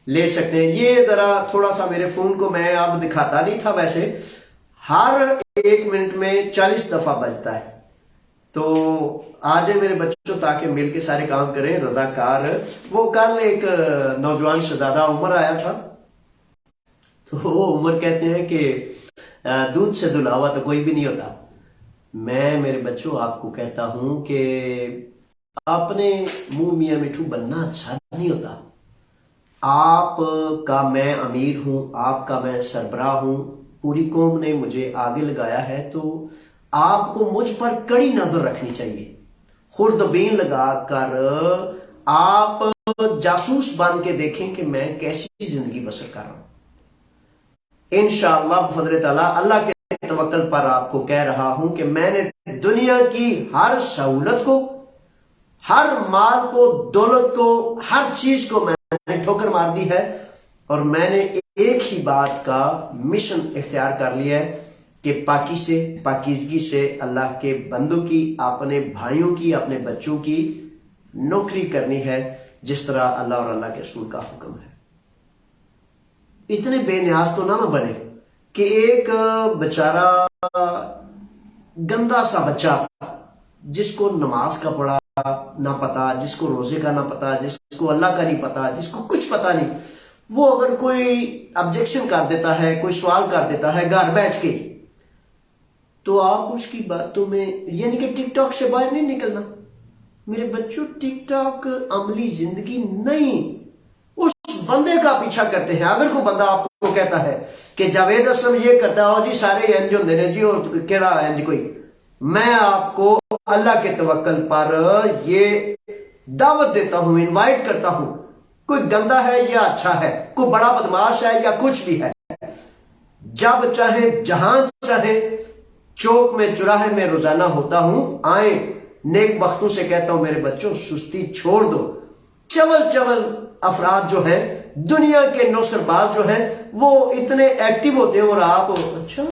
لے سکتے ہیں؟ یہ ذرا تھوڑا سا میرے فون کو میں اب دکھاتا نہیں تھا، ویسے ہر 1 منٹ میں 40 دفعہ بجتا ہے. تو آ جائے میرے بچوں تاکہ مل کے سارے کام کریں. رضاکار وہ کل ایک نوجوان شہزادہ عمر آیا تھا، تو وہ عمر کہتے ہیں کہ دودھ سے دھلا ہوا تو کوئی بھی نہیں ہوتا. میں میرے بچوں آپ کو کہتا ہوں کہ اپنے منہ میاں مٹھو بننا اچھا نہیں ہوتا. آپ کا میں امیر ہوں، آپ کا میں سربراہ ہوں، پوری قوم نے مجھے آگے لگایا ہے، تو آپ کو مجھ پر کڑی نظر رکھنی چاہیے. خوردبین لگا کر آپ جاسوس بن کے دیکھیں کہ میں کیسی زندگی بسر کر رہا ہوں. انشاءاللہ بفضل تعالیٰ اللہ کے توکل پر آپ کو کہہ رہا ہوں کہ میں نے دنیا کی ہر سہولت کو، ہر مال کو، دولت کو، ہر چیز کو میں نے ٹھوکر مار دی ہے، اور میں نے ایک ہی بات کا مشن اختیار کر لیا ہے کہ پاکیزگی سے اللہ کے بندوں کی، اپنے بھائیوں کی، اپنے بچوں کی نوکری کرنی ہے جس طرح اللہ اور اللہ کے رسول کا حکم ہے. اتنے بے نیاز تو نہ بنے کہ ایک بیچارہ گندا سا بچہ جس کو نماز کا پڑھا نہ پتا، جس کو روزے کا نہ پتا، جس کو اللہ کا نہیں پتا، جس کو کچھ پتا نہیں، وہ اگر کوئی آبجیکشن کر دیتا ہے، کوئی سوال کر دیتا ہے گھر بیٹھ کے، تو آپ اس کی باتوں میں، یعنی کہ ٹک ٹاک سے باہر نہیں نکلنا. میرے بچوں ٹک ٹاک عملی زندگی نہیں، اس بندے کا پیچھا کرتے ہیں. اگر کوئی بندہ آپ کو کہتا ہے کہ جاوید اسلم یہ کرتا ہے، جی سارے انج ہوندے نے جی، اور کیڑا انج کوئی، میں آپ کو اللہ کے توکل پر یہ دعوت دیتا ہوں، انوائٹ کرتا ہوں. کوئی گندا ہے یا اچھا ہے، کوئی بڑا بدماش ہے یا کچھ بھی ہے، جب چاہے جہاں چاہے چوک میں چوراہے میں روزانہ ہوتا ہوں. آئیں، نیک بختوں سے کہتا ہوں میرے بچوں سستی چھوڑ دو. چول چول افراد جو ہیں دنیا کے نوسر باز جو ہیں وہ اتنے ایکٹیو ہوتے ہیں، اور آپ اچھا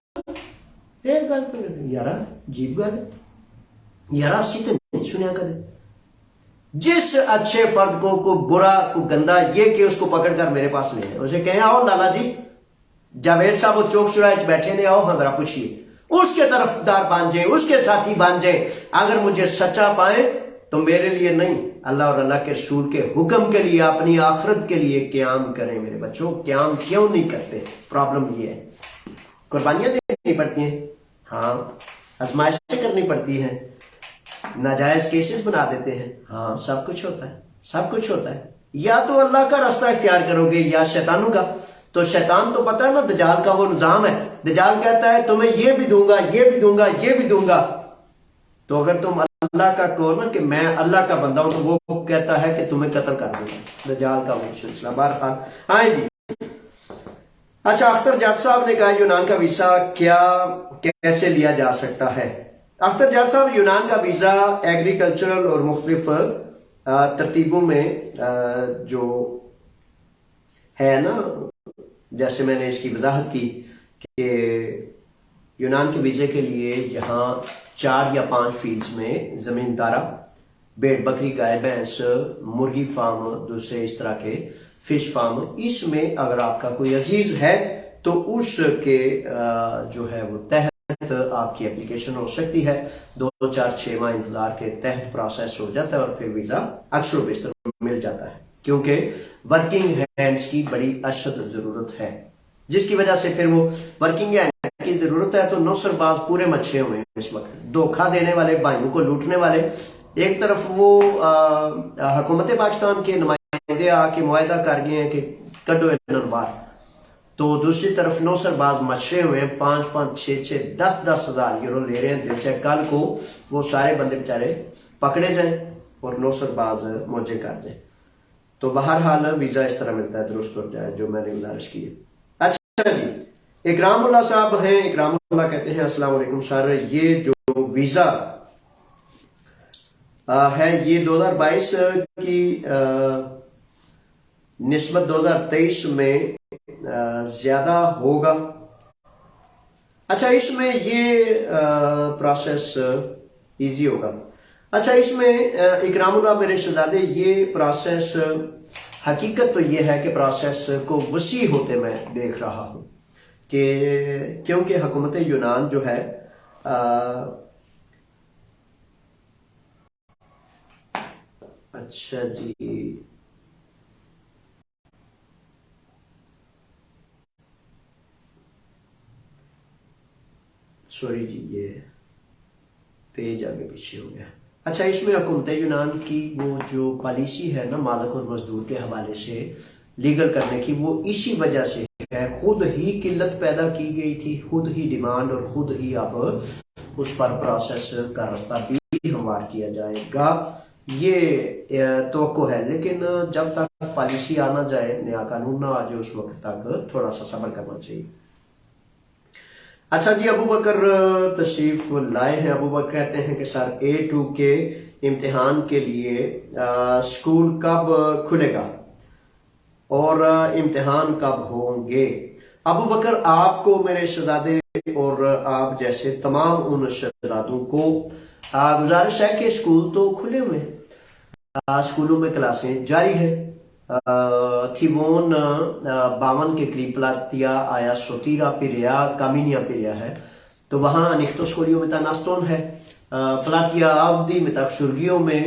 ایک گل یارا عجیب گل یارا اسی تو نہیں سنیا کدے. جس اچھے فرد کو کوئی برا کوئی گندا یہ کہ اس کو پکڑ کر میرے پاس لے آئے، اسے کہیں آؤ لالا جی جاوید صاحب وہ چوک چوراہے بیٹھے نے، آؤ ہمارا پوچھیے، اس کے طرفدار بن جائیں، اس کے ساتھی بن جائیں. اگر مجھے سچا پائیں تو میرے لیے نہیں، اللہ اور اللہ کے رسول کے حکم کے لیے، اپنی آخرت کے لیے قیام کریں. میرے بچوں قیام کیوں نہیں کرتے؟ پرابلم یہ ہے قربانیاں دینی پڑتی ہیں، ہاں آزمائشیں کرنی پڑتی ہیں، ناجائز کیسز بنا دیتے ہیں، ہاں سب کچھ ہوتا ہے، سب کچھ ہوتا ہے. یا تو اللہ کا راستہ اختیار کرو گے یا شیطانوں کا. تو شیطان تو پتہ ہے نا دجال کا وہ نظام ہے، دجال کہتا ہے تمہیں یہ بھی دوں گا، یہ بھی دوں گا، یہ بھی دوں گا. تو اگر تم اللہ کا کہو نا کہ میں اللہ کا بندہ ہوں، تو وہ کہتا ہے کہ تمہیں قتل کر دوں گا. دجال کا وہ سلسلہ. بہرحال آئیں جی. اچھا اختر جٹ صاحب نے کہا یونان کا ویزا کیسے لیا جا سکتا ہے؟ اختر جٹ صاحب یونان کا ویزا ایگریکلچرل اور مختلف ترتیبوں میں جو ہے نا، جیسے میں نے اس کی وضاحت کی کہ یونان کے ویزے کے لیے یہاں 4 یا 5 فیلڈز میں زمین دارا، بھیڑ بکری گائے بھینس، مرغی فارم، دوسرے اس طرح کے فش فارم، اس میں اگر آپ کا کوئی عزیز ہے تو اس کے جو ہے وہ تحت آپ کی اپلیکیشن ہو سکتی ہے. 2 4 6 ماہ انتظار کے تحت پروسیس ہو جاتا ہے اور پھر ویزا اکثر و بیشتر مل جاتا ہے، کیونکہ ورکنگ ہینڈز کی بڑی اشد ضرورت ہے، جس کی وجہ سے پھر وہ ورکنگ ہینڈ کی ضرورت ہے. تو نوسر باز پورے مچھے ہوئے ہیں اس وقت، دھوکہ دینے والے، بھائیوں کو لوٹنے والے. ایک طرف وہ حکومت پاکستان کے نمائندے آ کے معاہدہ کر گئے ہیں کہ کڈو انہوں باہر، تو دوسری طرف نوسر باز مچھرے ہوئے ہیں، 5 5 6 6 10 10 ہزار یورو لے رہے ہیں. دل چاہے کل کو وہ سارے بندے بیچارے پکڑے جائیں اور نوسر باز موجے کر دیں. تو بہرحال ویزا اس طرح ملتا ہے، درست ہو جائے جو میں نے گزارش کی ہے. اچھا جی، اکرام اللہ صاحب ہیں. اکرام اللہ کہتے ہیں السلام علیکم سر، یہ جو ویزا ہے یہ 2022 کی نسبت 2023 میں زیادہ ہوگا. اچھا اس میں یہ پروسیس ایزی ہوگا. اچھا اس میں اکرام اللہ میرے شہزادے یہ پروسیس حقیقت تو یہ ہے کہ پروسیس کو وسیع ہوتے میں دیکھ رہا ہوں کہ کیونکہ حکومت یونان جو ہے اچھا جی سوری جی یہ پیج آگے پیچھے ہو گیا. اچھا اس میں حکومت یونان کی وہ جو پالیسی ہے نا مالک اور مزدور کے حوالے سے لیگل کرنے کی، وہ اسی وجہ سے ہے. خود ہی قلت پیدا کی گئی تھی، خود ہی ڈیمانڈ، اور خود ہی اب اس پر پروسیس کا راستہ بھی ہموار کیا جائے گا، یہ توقع ہے. لیکن جب تک پالیسی آنا جائے، نیا قانون نہ آ جائے، اس وقت تک تھوڑا سا صبر کرنا چاہیے. اچھا جی ابو بکر تشریف لائے ہیں. ابو بکر کہتے ہیں کہ سر A2 کے امتحان کے لیے اسکول کب کھلے گا اور امتحان کب ہوں گے؟ ابو بکر آپ کو میرے شہزادے اور آپ جیسے تمام ان شہزادوں کو گزارش ہے کہ اسکول تو کھلے ہوئے ہیں، اسکولوں میں کلاسیں جاری ہے. تھیوون 52 کے قریب پلاتیا آیا سوتیرا پیریا کامینیا پیریا ہے، تو وہاں انیختو اسکولیوں میں تاناستون ہے. پلاتیا آودی میں تک سرگیوں میں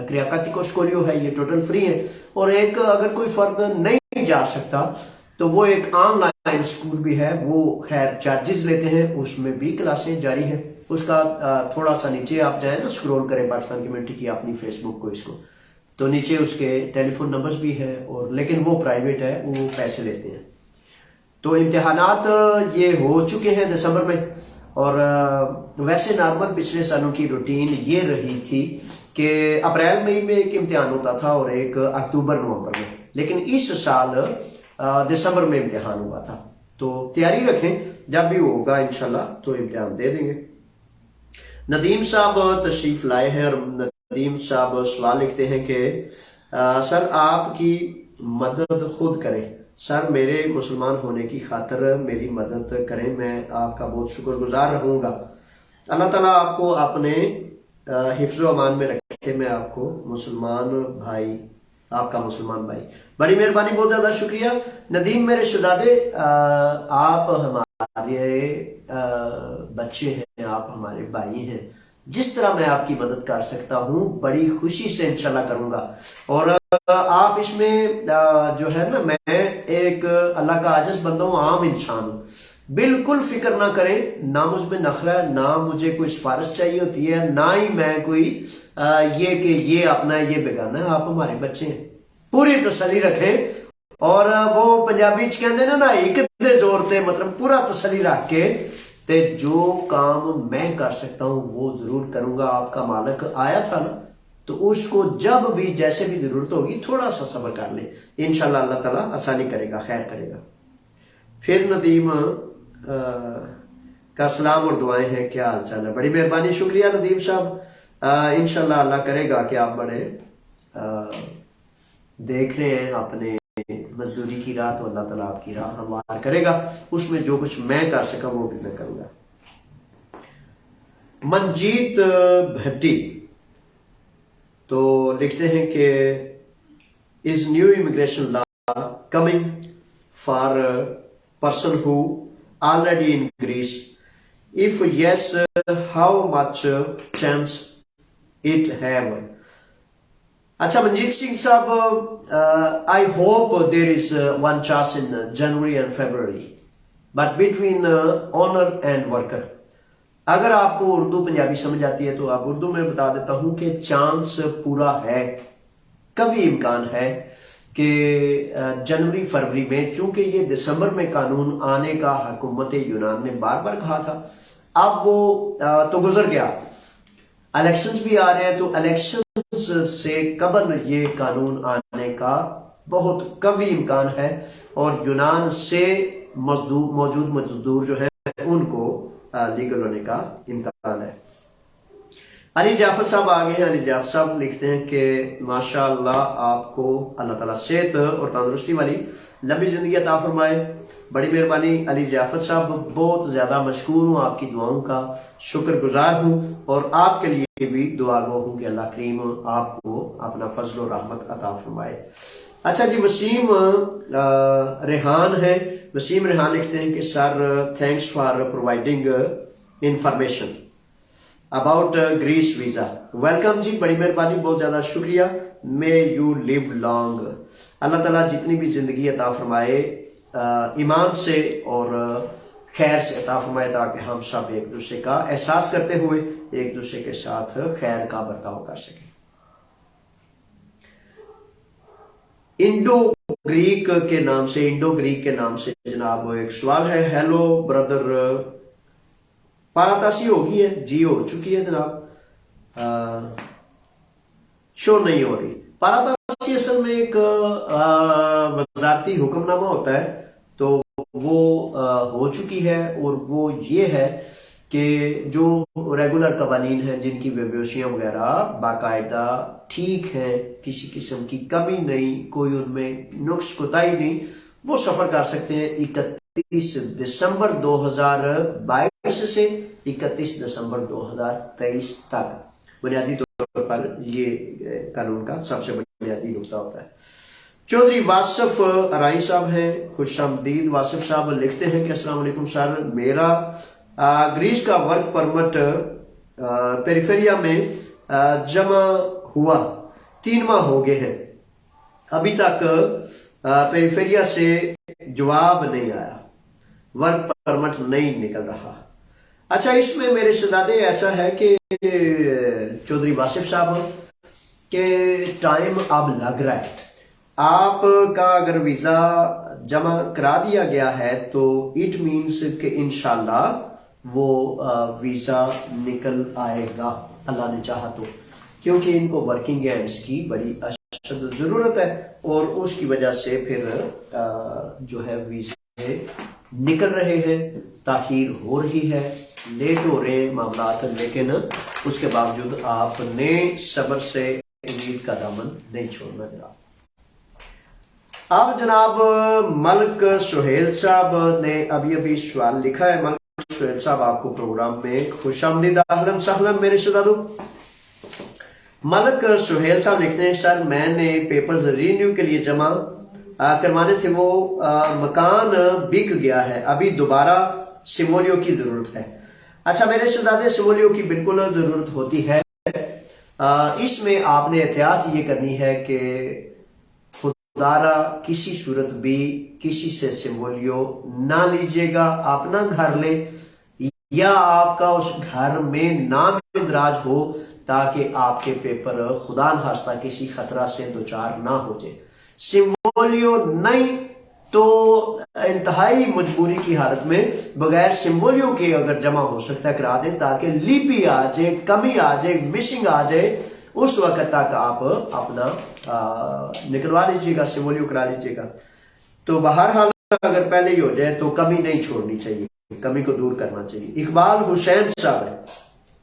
کریاکاتیکو اسکولیو ہے، یہ ٹوٹل فری ہے. اور ایک اگر کوئی فرد نہیں جا سکتا تو وہ ایک آن لائن اسکول بھی ہے، وہ خیر چارجز لیتے ہیں، اس میں بھی کلاسیں جاری ہیں. اس کا تھوڑا سا نیچے آپ جائیں نا، اسکرول کریں پاکستان کمیونٹی کی اپنی فیس بک کو، اس کو تو نیچے اس کے ٹیلی فون نمبرز بھی ہے، اور لیکن وہ پرائیویٹ ہے، وہ پیسے لیتے ہیں. تو امتحانات یہ ہو چکے ہیں دسمبر میں، اور ویسے نارمل پچھلے سالوں کی روٹین یہ رہی تھی کہ اپریل مئی میں ایک امتحان ہوتا تھا اور ایک اکتوبر نومبر میں، لیکن اس سال دسمبر میں امتحان ہوا تھا. تو تیاری رکھیں، جب بھی ہوگا انشاءاللہ تو امتحان دے دیں گے. ندیم صاحب تشریف لائے ہیں، اور ندیم صاحب سوال لکھتے ہیں کہ سر آپ کی مدد خود کریں. سر میرے مسلمان ہونے کی خاطر میری مدد کریں، میں آپ کا بہت شکر گزار رہوں گا. اللہ تعالیٰ آپ کو اپنے حفظ و امان میں رکھے. میں آپ کو مسلمان بھائی، آپ کا مسلمان بھائی، بڑی مہربانی، بہت زیادہ شکریہ. ندیم میرے شہزادے، آپ ہمارے بچے ہیں، آپ ہمارے بھائی ہیں. جس طرح میں آپ کی مدد کر سکتا ہوں بڑی خوشی سے انشاءاللہ کروں گا. اور آپ اس میں جو ہے نا، میں ایک اللہ کا عاجز بندہ ہوں، عام انسان ہوں. بالکل فکر نہ کریں، نہ مجھ میں نخرہ ہے، نہ مجھے کوئی سفارش چاہیے ہوتی ہے، نہ ہی میں کوئی یہ کہ یہ اپنا یہ بیگانہ ہے. آپ ہمارے بچے ہیں، پوری تسلی رکھیں. اور وہ پنجابی چ کہندے نا ایک دے زور تے، مطلب پورا تسلی رکھ کے تے جو کام میں کر سکتا ہوں وہ ضرور کروں گا. آپ کا مالک آیا تھا نا، تو اس کو جب بھی جیسے بھی ضرورت ہوگی تھوڑا سا صبر کر لیں، انشاءاللہ اللہ تعالیٰ آسانی کرے گا، خیر کرے گا. پھر ندیم کا سلام اور دعائیں ہیں، کیا حال چال ہے؟ بڑی مہربانی، شکریہ ندیم صاحب. انشاءاللہ اللہ کرے گا کہ آپ بڑے دیکھ رہے ہیں اپنے مزدوری کی راہ، تو اللہ تعالیٰ آپ کی راہ ہموار کرے گا. اس میں جو کچھ میں کر سکا وہ بھی میں کروں گا. منجیت بھٹی تو لکھتے ہیں کہ is new immigration law coming for a person who already in Greece? If yes, how much chance it have? Acha Manjeet Singh Sahab, I hope there is one chance in January and February, but between owner and worker. اگر آپ کو اردو پنجابی سمجھ آتی ہے تو آپ اردو میں بتا دیتا ہوں کہ چانس پورا ہے، کبھی امکان ہے کہ جنوری فروری میں، چونکہ یہ دسمبر میں قانون آنے کا حکومت یونان نے بار بار کہا تھا. اب وہ تو گزر گیا، الیکشنز بھی آ رہے ہیں، تو الیکشنز سے قبل یہ قانون آنے کا بہت قوی امکان ہے. اور یونان سے موجود مزدور جو ہیں ان کو لیگل ہونے کا امکان ہے. علی جعفر صاحب آگے ہیں. علی جعفر صاحب لکھتے ہیں کہ ماشاءاللہ آپ کو اللہ تعالیٰ صحت اور تندرستی والی لمبی زندگی عطا فرمائے. بڑی مہربانی علی جعفر صاحب، بہت زیادہ مشکور ہوں، آپ کی دعاؤں کا شکر گزار ہوں، اور آپ کے لیے بھی دعا گو ہوں کہ اللہ کریم آپ کو اپنا فضل و رحمت عطا فرمائے. اچھا جی، وسیم ریحان ہے. وسیم ریحان لکھتے ہیں کہ sir thanks for providing information about Greece visa. Welcome جی، بڑی مہربانی، بہت زیادہ شکریہ. May you leave long. اللہ تعالیٰ جتنی بھی زندگی عطا فرمائے ایمان سے اور خیر سے عطا فرمائے، تاکہ ہم سب ایک دوسرے کا احساس کرتے ہوئے ایک دوسرے کے ساتھ خیر کا برتاؤ کر سکیں. انڈو گریک کے نام سے جناب ایک سوال ہے. ہیلو بردر، پاراتاسی ہوگی ہے جی، ہو چکی ہے جناب، شو نہیں ہو رہی. پاراتاسی اصل میں ایک وزارتی حکم نامہ ہوتا ہے، تو وہ ہو چکی ہے. اور وہ یہ ہے کہ جو ریگولر قوانین ہیں جن کی ویبیوشیاں وغیرہ باقاعدہ ٹھیک ہیں، کسی قسم کی کمی نہیں، کوئی ان میں نقص کوتاہی نہیں، وہ سفر کر سکتے ہیں 31 دسمبر 2022 سے 31 دسمبر 2023 تک. بنیادی طور پر یہ قانون کا سب سے بنیادی نقطہ ہوتا ہے. چودھری واصف ارائی صاحب ہیں، خوش آمدید. واصف صاحب لکھتے ہیں کہ السلام علیکم سر، میرا گریس کا ورک پرمٹ پیریفیریا میں جمع ہوا 3 ماہ ہو گئے ہیں، ابھی تک پیریفیریا سے جواب نہیں آیا، ورک پرمٹ نہیں نکل رہا. اچھا، اس میں میرے شہزادے ایسا ہے کہ چودھری واصف صاحب کہ ٹائم اب لگ رہا ہے. آپ کا اگر ویزا جمع کرا دیا گیا ہے تو اٹ مینس کہ انشاءاللہ وہ ویزا نکل آئے گا اللہ نے چاہا تو، کیونکہ ان کو ورکنگ اینڈس کی بڑی اشد ضرورت ہے اور اس کی وجہ سے پھر جو ہے ویزے نکل رہے ہیں، تاخیر ہو رہی ہے، لیٹ ہو رہے ہیں معاملات، لیکن اس کے باوجود آپ نے صبر سے امید کا دامن نہیں چھوڑنا جناب۔ اب جناب ملک سہیل صاحب نے ابھی سوال لکھا ہے۔ ملک سہیل صاحب آپ کو پروگرام میں خوش آمدید، اہلاً سہلاً میرے شہزادو۔ ملک سہیل صاحب لکھتے ہیں سر میں نے پیپرز رینیو کے لیے جمع کروانے تھے، وہ مکان بک گیا ہے، ابھی دوبارہ سیمولیو کی ضرورت ہے۔ اچھا میرے شہزادے، سیمولیو کی بالکل ضرورت ہوتی ہے، اس میں آپ نے احتیاط یہ کرنی ہے کہ خدارا کسی صورت بھی کسی سے سیمولیو نہ لیجیے گا، اپنا گھر لے یا آپ کا اس گھر میں نام اندراج ہو تاکہ آپ کے پیپر خدا نخواستہ کسی خطرہ سے دوچار نہ ہو جائے۔ سیمولیو نہیں تو انتہائی مجبوری کی حالت میں بغیر سیمولیو کے اگر جمع ہو سکتا ہے کرا دیں، تاکہ لیپی آ جائے، کمی آ جائے، مسنگ آ جائے، اس وقت تک آپ اپنا نکلوا لیجیے گا، سیمولیو کرا لیجیے گا۔ تو بہرحال اگر پہلے ہی ہو جائے تو کمی نہیں چھوڑنی چاہیے، کمی کو دور کرنا چاہیے۔ اقبال حسین صاحب ہے،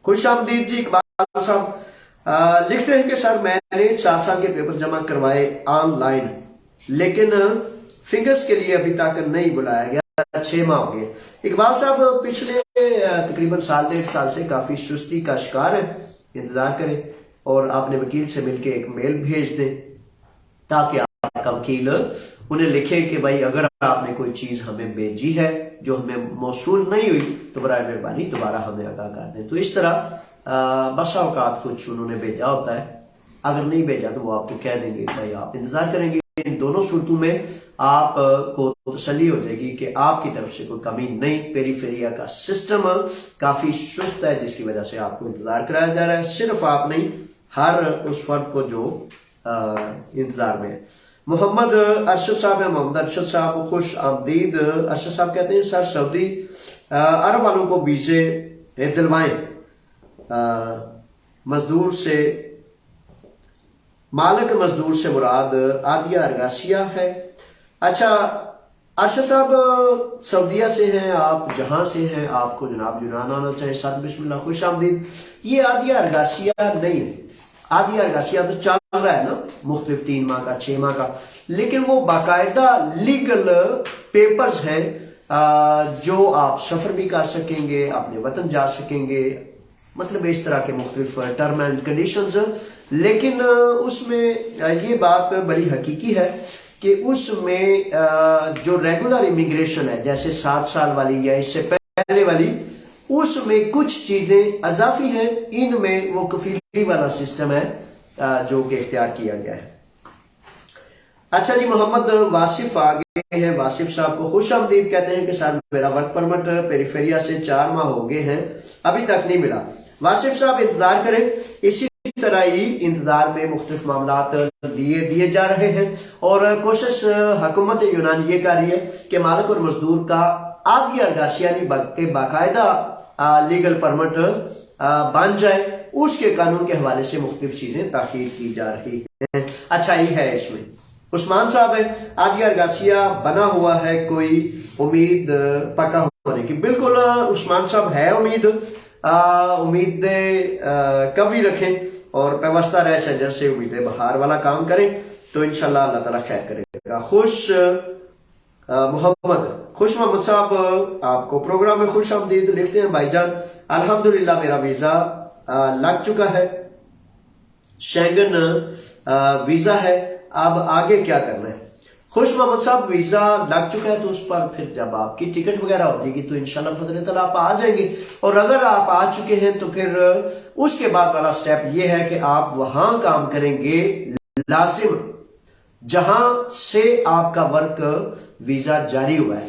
خوش آمدید جی اقبال صاحب۔ لکھتے ہیں کہ سر میں نے 4 سال کے پیپر جمع کروائے آن لائن، لیکن فنگرز کے لیے ابھی تک نہیں بلایا گیا، 6 ماہ ہو گئے۔ اقبال صاحب پچھلے تقریباً 1.5 سال سے کافی سستی کا شکار ہے، انتظار کریں اور آپ نے وکیل سے مل کے ایک میل بھیج دیں تاکہ آپ کا وکیل انہیں لکھے کہ بھائی اگر آپ نے کوئی چیز ہمیں بھیجی ہے جو ہمیں موصول نہیں ہوئی تو برائے مہربانی دوبارہ ہمیں آگاہ کر دیں۔ تو اس طرح بسا اوقات کچھ انہوں نے بھیجا ہوتا ہے، اگر نہیں بھیجا تو وہ آپ کو کہہ دیں گے بھائی آپ انتظار کریں گے۔ ان دونوں صورتوں میں آپ کو تسلی ہو جائے گی کہ آپ کی طرف سے کوئی کمی نہیں، پیری فیریا کا سسٹم کافی سست ہے جس کی وجہ سے آپ کو انتظار کرایا جا رہا ہے، صرف آپ نہیں ہر اس فرد کو جو انتظار میں ہے۔ محمد ارشد صاحب ہے، محمد ارشد صاحب خوش آمدید۔ ارشد صاحب کہتے ہیں سر سعودی عرب والوں کو ویزے دلوائیں، مزدور سے مالک مزدور سے مراد عادیہ ارگاسیہ ہے۔ اچھا ارشد صاحب سعودیہ سے ہیں، آپ جہاں سے ہیں آپ کو جناب یونان آنا چاہے، ساتھ بسم اللہ خوش آمدید۔ یہ عادیہ ارگاسیہ نہیں ہے، عادیہ ارگاسیہ تو چل رہا ہے نا مختلف 3 ماہ کا 6 ماہ کا، لیکن وہ باقاعدہ لیگل پیپرز ہیں جو آپ سفر بھی کر سکیں گے، اپنے وطن جا سکیں گے، مطلب اس طرح کے مختلف ٹرم اینڈ کنڈیشنز۔ لیکن اس میں یہ بات بڑی حقیقی ہے کہ اس میں جو ریگولر امیگریشن ہے جیسے 7 سال والی یا اس سے پہلے والی، اس میں کچھ چیزیں اضافی ہیں، ان میں وہ کفیلی والا سسٹم ہے جو کہ اختیار کیا گیا ہے۔ اچھا جی محمد واصف آگے ہیں، واصف صاحب کو خوش آمدید، کہتے ہیں کہ سر میرا ورک پرمٹ پیریفیریا سے 4 ماہ ہو گئے ہیں، ابھی تک نہیں ملا۔ واصف صاحب انتظار کریں، اسی طرح ہی انتظار میں مختلف معاملات دیے جا رہے ہیں اور کوشش حکومت یونان یہ کر رہی ہے کہ مالک اور مزدور کا عادیہ ارگاسیانی کے باقاعدہ لیگل پرمٹ بن جائے، اس کے قانون کے حوالے سے مختلف چیزیں تاخیر کی جا رہی ہیں۔ اچھا ہی ہے اس میں عثمان صاحب ہے، عادیہ ارگاسیہ بنا ہوا ہے، کوئی امید پکا ہونے کی؟ بالکل عثمان صاحب ہے امید، امیدیں کبھی رکھیں اور پیوستہ رہ شجر سے امیدیں بہار والا کام کریں تو انشاءاللہ اللہ تعالیٰ خیر کرے گا۔ خوش محمد صاحب آپ کو پروگرام میں خوش آمدید، لکھتے ہیں بھائی جان الحمدللہ میرا ویزا لگ چکا ہے، شینگن ویزا ہے، اب آگے کیا کرنا ہے؟ خوش محمد صاحب ویزا لگ چکا ہے تو اس پر پھر جب آپ کی ٹکٹ وغیرہ ہو جائے گی تو انشاءاللہ فضل تعالیٰ آپ آ جائیں گے، اور اگر آپ آ چکے ہیں تو پھر اس کے بعد والا سٹیپ یہ ہے کہ آپ وہاں کام کریں گے لازم جہاں سے آپ کا ورک ویزا جاری ہوا ہے۔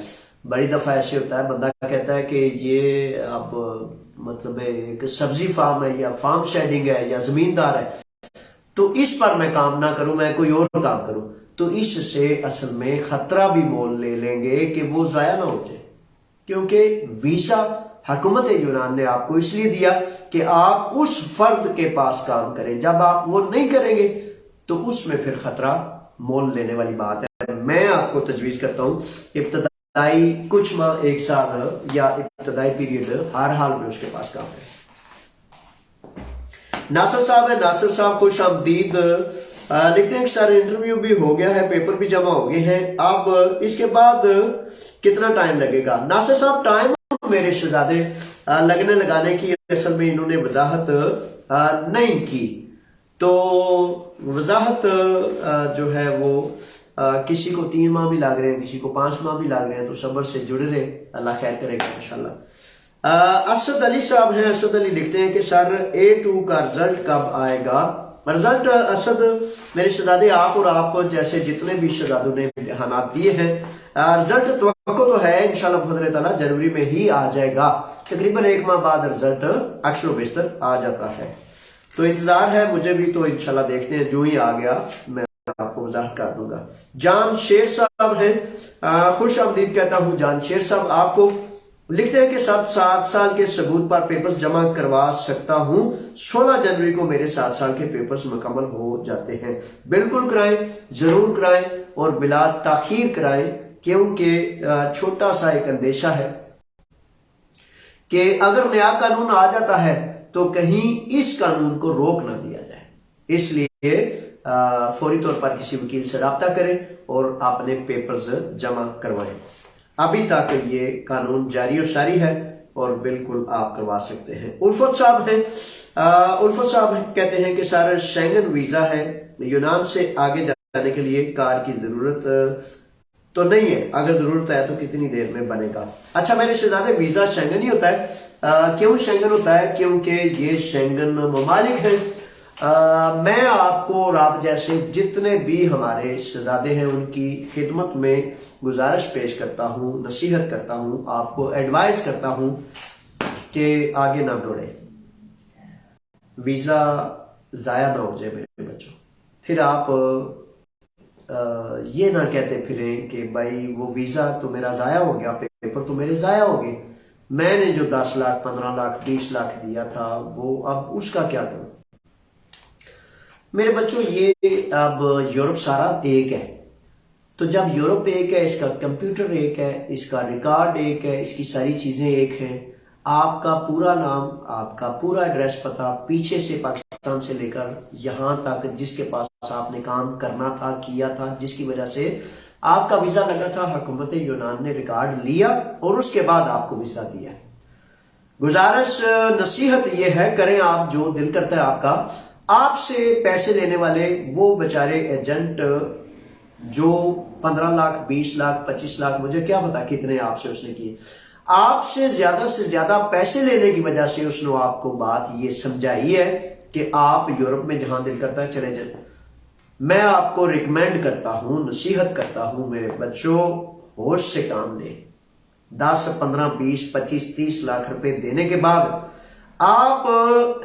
بڑی دفعہ ایسے ہوتا ہے بندہ کہتا ہے کہ یہ اب مطلب ایک سبزی فارم ہے یا فارم شیڈنگ ہے یا زمیندار ہے تو اس پر میں کام نہ کروں، میں کوئی اور کام کروں، تو اس سے اصل میں خطرہ بھی مول لے لیں گے کہ وہ ضائع نہ ہو جائے، کیونکہ ویزا حکومت یونان نے آپ کو اس لیے دیا کہ آپ اس فرد کے پاس کام کریں. جب آپ وہ نہیں کریں گے تو اس میں پھر خطرہ مول لینے والی بات ہے. میں آپ کو تجویز کرتا ہوں ابتدائی کچھ ماہ، 1 سال یا ابتدائی پیریڈ ہر حال میں اس کے پاس کام کریں. ناصر صاحب ہے، ناصر صاحب خوش آمدید. لکھتے ہیں کہ سارے انٹرویو بھی ہو گیا ہے، پیپر بھی جمع ہو گئے ہیں، اب اس کے بعد کتنا ٹائم لگے گا؟ ناصر صاحب ٹائم میرے شہزادے لگانے کی اصل میں انہوں نے وضاحت نہیں کی. تو وضاحت جو ہے وہ کسی کو 3 ماہ بھی لگ رہے ہیں، کسی کو 5 ماہ بھی لگ رہے ہیں، تو صبر سے جڑے رہے، اللہ خیر کرے گا انشاءاللہ. اسد علی صاحب ہیں، اسد علی لکھتے ہیں کہ سر A2 کا رزلٹ کب آئے گا؟ رزلٹ اسد میرے شہزادے، آپ اور آپ جیسے جتنے بھی شہزادوں نے امتحانات دیے ہیں، رزلٹ توقع تو ہے انشاءاللہ بفضل تعالیٰ جنوری میں ہی آ جائے گا. تقریباً 1 ماہ بعد رزلٹ اکثر و بیشتر آ جاتا ہے، تو انتظار ہے مجھے بھی. تو انشاءاللہ دیکھتے ہیں، جو ہی آ گیا میں آپ کو وضاحت کر دوں گا. جان شیر صاحب ہیں، خوش آمدید کہتا ہوں جان شیر صاحب آپ کو. لکھتے ہیں کہ 7 سال کے ثبوت پر پیپرز جمع کروا سکتا ہوں. 16 جنوری کو میرے 7 سال کے پیپرز مکمل ہو جاتے ہیں. بالکل کرائیں، ضرور کرائیں اور بلا تاخیر کرائیں، کیونکہ چھوٹا سا ایک اندیشہ ہے کہ اگر نیا قانون آ جاتا ہے تو کہیں اس قانون کو روک نہ دیا جائے. اس لیے فوری طور پر کسی وکیل سے رابطہ کریں اور اپنے پیپرز جمع کروائیں. ابھی تک یہ قانون جاری و ساری ہے اور بالکل آپ کروا سکتے ہیں. الفت صاحب ہیں، الفت صاحب کہتے ہیں کہ سر شینگن ویزا ہے، یونان سے آگے جانے کے لیے کار کی ضرورت تو نہیں ہے، اگر ضرورت ہے تو کتنی دیر میں بنے گا؟ اچھا میرے شہزادے، ویزا شینگن ہی ہوتا ہے. کیوں شینگن ہوتا ہے؟ کیونکہ یہ شینگن ممالک ہیں. میں آپ کو اور آپ جیسے جتنے بھی ہمارے شہزادے ہیں ان کی خدمت میں گزارش پیش کرتا ہوں، نصیحت کرتا ہوں، آپ کو ایڈوائز کرتا ہوں کہ آگے نہ دوڑے، ویزا ضائع نہ ہو جائے میرے بچوں. پھر آپ یہ نہ کہتے پھریں کہ بھائی وہ ویزا تو میرا ضائع ہو گیا، پیپر تو میرے ضائع ہو گئے، میں نے جو 10 لاکھ 15 لاکھ 20 لاکھ دیا تھا وہ اب اس کا کیا کروں؟ میرے بچوں یہ اب یورپ سارا ایک ہے، تو جب یورپ ایک ہے، اس کا کمپیوٹر ایک ہے، اس کا ریکارڈ ایک ہے، اس کی ساری چیزیں ایک ہیں. آپ کا پورا نام، آپ کا پورا ایڈریس پتہ، پیچھے سے پاکستان سے لے کر یہاں تک جس کے پاس آپ نے کام کرنا تھا، کیا تھا، جس کی وجہ سے آپ کا ویزا لگا تھا، حکومت یونان نے ریکارڈ لیا اور اس کے بعد آپ کو ویزا دیا. گزارش نصیحت یہ ہے، کریں آپ جو دل کرتا ہے آپ کا. آپ سے پیسے لینے والے وہ بیچارے ایجنٹ جو 15 لاکھ 20 لاکھ 25 لاکھ، مجھے کیا پتا کتنے آپ سے اس نے کیے، آپ سے زیادہ پیسے لینے کی وجہ سے اس نے آپ کو بات یہ سمجھائی ہے کہ آپ یورپ میں جہاں دل کرتا ہے چلے جائیں. میں آپ کو ریکمینڈ کرتا ہوں، نصیحت کرتا ہوں میرے بچوں، ہوش سے کام لیں. 10 15 20 25 30 لاکھ روپے دینے کے بعد آپ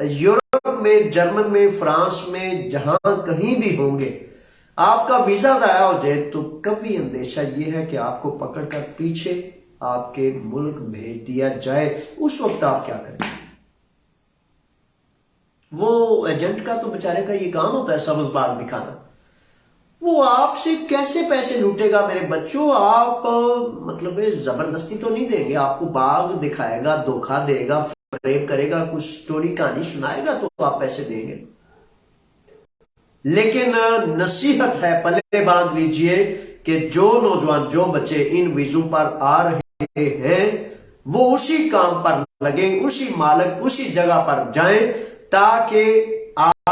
یورپ میں، جرمن میں، فرانس میں، جہاں کہیں بھی ہوں گے، آپ کا ویزا ضائع ہو جائے تو کبھی اندیشہ یہ ہے کہ آپ کو پکڑ کر پیچھے آپ کے ملک بھیج دیا جائے. اس وقت آپ کیا کریں؟ وہ ایجنٹ کا تو بیچارے کا یہ کام ہوتا ہے سبز باغ دکھانا. وہ آپ سے کیسے پیسے لوٹے گا میرے بچوں؟ آپ مطلب زبردستی تو نہیں دیں گے، آپ کو باغ دکھائے گا، دھوکہ دے گا، فریب کرے گا، کچھ سٹوری کہانی سنائے گا تو آپ پیسے دیں گے. لیکن نصیحت ہے، پلے باندھ لیجئے کہ جو نوجوان، جو بچے ان ویزوں پر آ رہے ہیں وہ اسی کام پر لگیں، اسی مالک، اسی جگہ پر جائیں تاکہ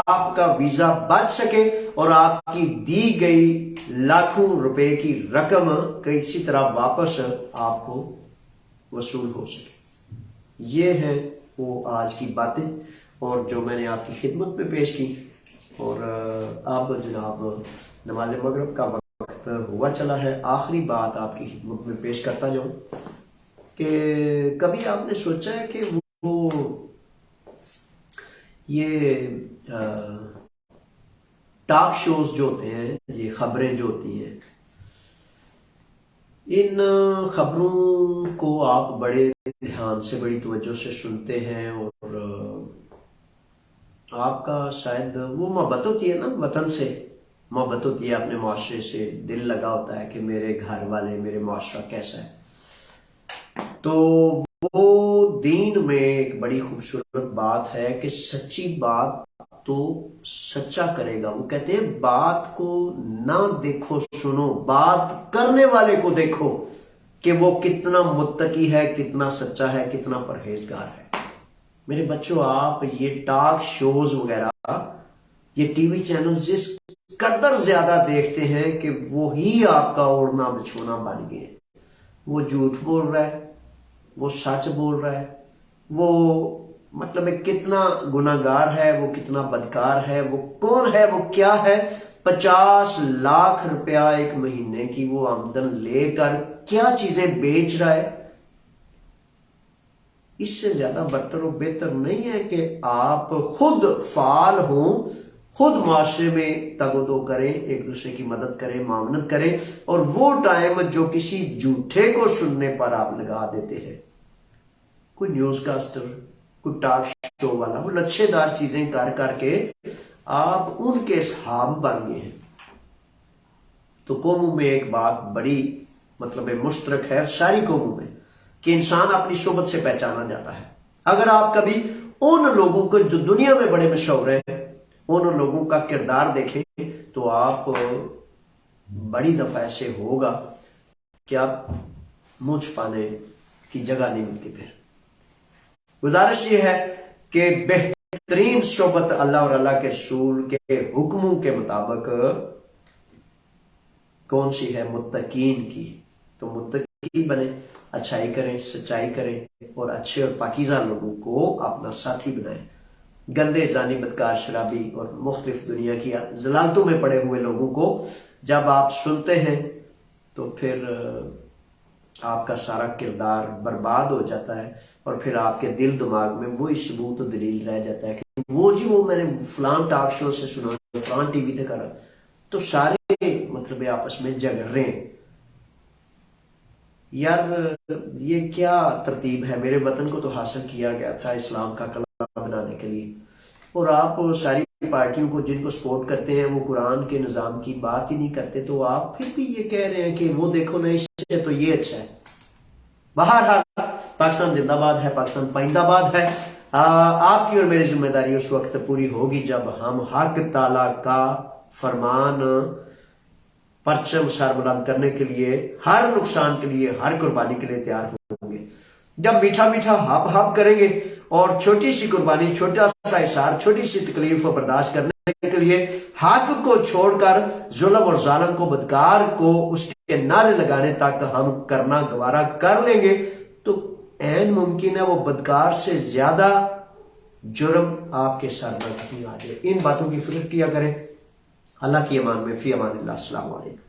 آپ کا ویزا بچ سکے اور آپ کی دی گئی لاکھوں روپے کی رقم کسی طرح واپس آپ کو وصول ہو سکے. یہ ہے وہ آج کی باتیں اور جو میں نے آپ کی خدمت میں پیش کی. اور اب جناب نماز مغرب کا وقت ہوا چلا ہے. آخری بات آپ کی خدمت میں پیش کرتا جاؤں کہ کبھی آپ نے سوچا ہے کہ وہ یہ ٹاک شوز جو ہوتے ہیں، یہ خبریں جو ہوتی ہیں، ان خبروں کو آپ بڑے دھیان سے بڑی توجہ سے سنتے ہیں اور آپ کا شاید وہ محبت ہوتی ہے نا وطن سے، محبت ہوتی ہے اپنے معاشرے سے، دل لگا ہوتا ہے کہ میرے گھر والے، میرے معاشرہ کیسا ہے. تو وہ دین میں ایک بڑی خوبصورت بات ہے کہ سچی بات تو سچا کرے گا. وہ کہتے ہیں بات کو نہ دیکھو سنو، بات کرنے والے کو دیکھو کہ وہ کتنا متقی ہے، کتنا سچا ہے، کتنا پرہیزگار ہے. میرے بچوں، آپ یہ ٹاک شوز وغیرہ، یہ ٹی وی چینلز جس قدر زیادہ دیکھتے ہیں کہ وہی آپ کا اوڑھنا بچھونا بن گئے. وہ جھوٹ بول رہا ہے، وہ سچ بول رہا ہے، وہ مطلب کتنا گناہگار ہے، وہ کتنا بدکار ہے، وہ کون ہے، وہ کیا ہے. 50 لاکھ روپیہ ایک مہینے کی وہ آمدن لے کر کیا چیزیں بیچ رہا ہے. اس سے زیادہ برتر و بہتر نہیں ہے کہ آپ خود فعال ہوں، خود معاشرے میں تگ و دو کریں، ایک دوسرے کی مدد کریں، معاونت کریں، اور وہ ٹائم جو کسی جھوٹے کو سننے پر آپ لگا دیتے ہیں، کوئی نیوز کاسٹر، کوئی ٹاک شو والا، وہ لچھے دار چیزیں کر کر کے آپ ان کے صحاب بن گئے ہیں. تو قوموں میں ایک بات بڑی مطلب مشترک ہے ساری قوموں میں کہ انسان اپنی صحبت سے پہچانا جاتا ہے. اگر آپ کبھی ان لوگوں کو جو دنیا میں بڑے مشہور ہیں، ان لوگوں کا کردار دیکھیں تو آپ بڑی دفعہ ایسے ہوگا کہ آپ منہ چھپانے کی جگہ نہیں ملتی. پھر گزارش یہ ہے کہ بہترین صحبت اللہ اور اللہ کے رسول کے حکموں کے مطابق کون سی ہے؟ متقین کی. تو متقی بنے، اچھائی کریں، سچائی کریں، اور اچھے اور پاکیزہ لوگوں کو اپنا ساتھی بنائیں. گندے، زانی، بدکار، شرابی اور مختلف دنیا کی ضلالتوں میں پڑے ہوئے لوگوں کو جب آپ سنتے ہیں تو پھر آپ کا سارا کردار برباد ہو جاتا ہے، اور پھر آپ کے دل دماغ میں وہی ثبوت و دلیل رہ جاتا ہے کہ وہ میں نے فلان ٹاک شو سے سنا، فلان ٹی وی تھے کرا. تو سارے مطلب آپس میں جھگڑ رہے ہیں. یار یہ کیا ترتیب ہے؟ میرے وطن کو تو حاصل کیا گیا تھا اسلام کا کلمہ بنانے کے لیے، اور آپ ساری پارٹیوں کو جن کو سپورٹ کرتے ہیں وہ قرآن کے نظام کی بات ہی نہیں کرتے. تو آپ پھر بھی یہ کہہ رہے ہیں کہ وہ دیکھو نا، اس سے تو یہ اچھا ہے. بہرحال پاکستان زندہ باد ہے، پاکستان پائندہ باد ہے. آپ کی اور میری ذمہ داری اس وقت پوری ہوگی جب ہم حق تعالی کا فرمان پرچم سر بلند کرنے کے لیے، ہر نقصان کے لیے، ہر قربانی کے لیے تیار ہوں گے. جب میٹھا میٹھا ہاپ ہاپ کریں گے اور چھوٹی سی قربانی، چھوٹا سا احسار، چھوٹی سی تکلیف کو برداشت کرنے کے لیے حق کو چھوڑ کر ظلم اور ظالم کو، بدکار کو اس کے نعرے لگانے تک ہم کرنا گوارا کر لیں گے، تو عین ممکن ہے وہ بدکار سے زیادہ جرم آپ کے سر پر نہیں آ جائے. ان باتوں کی فکر کیا کریں. اللہ کی امان میں، فی امان اللہ. السلام علیکم.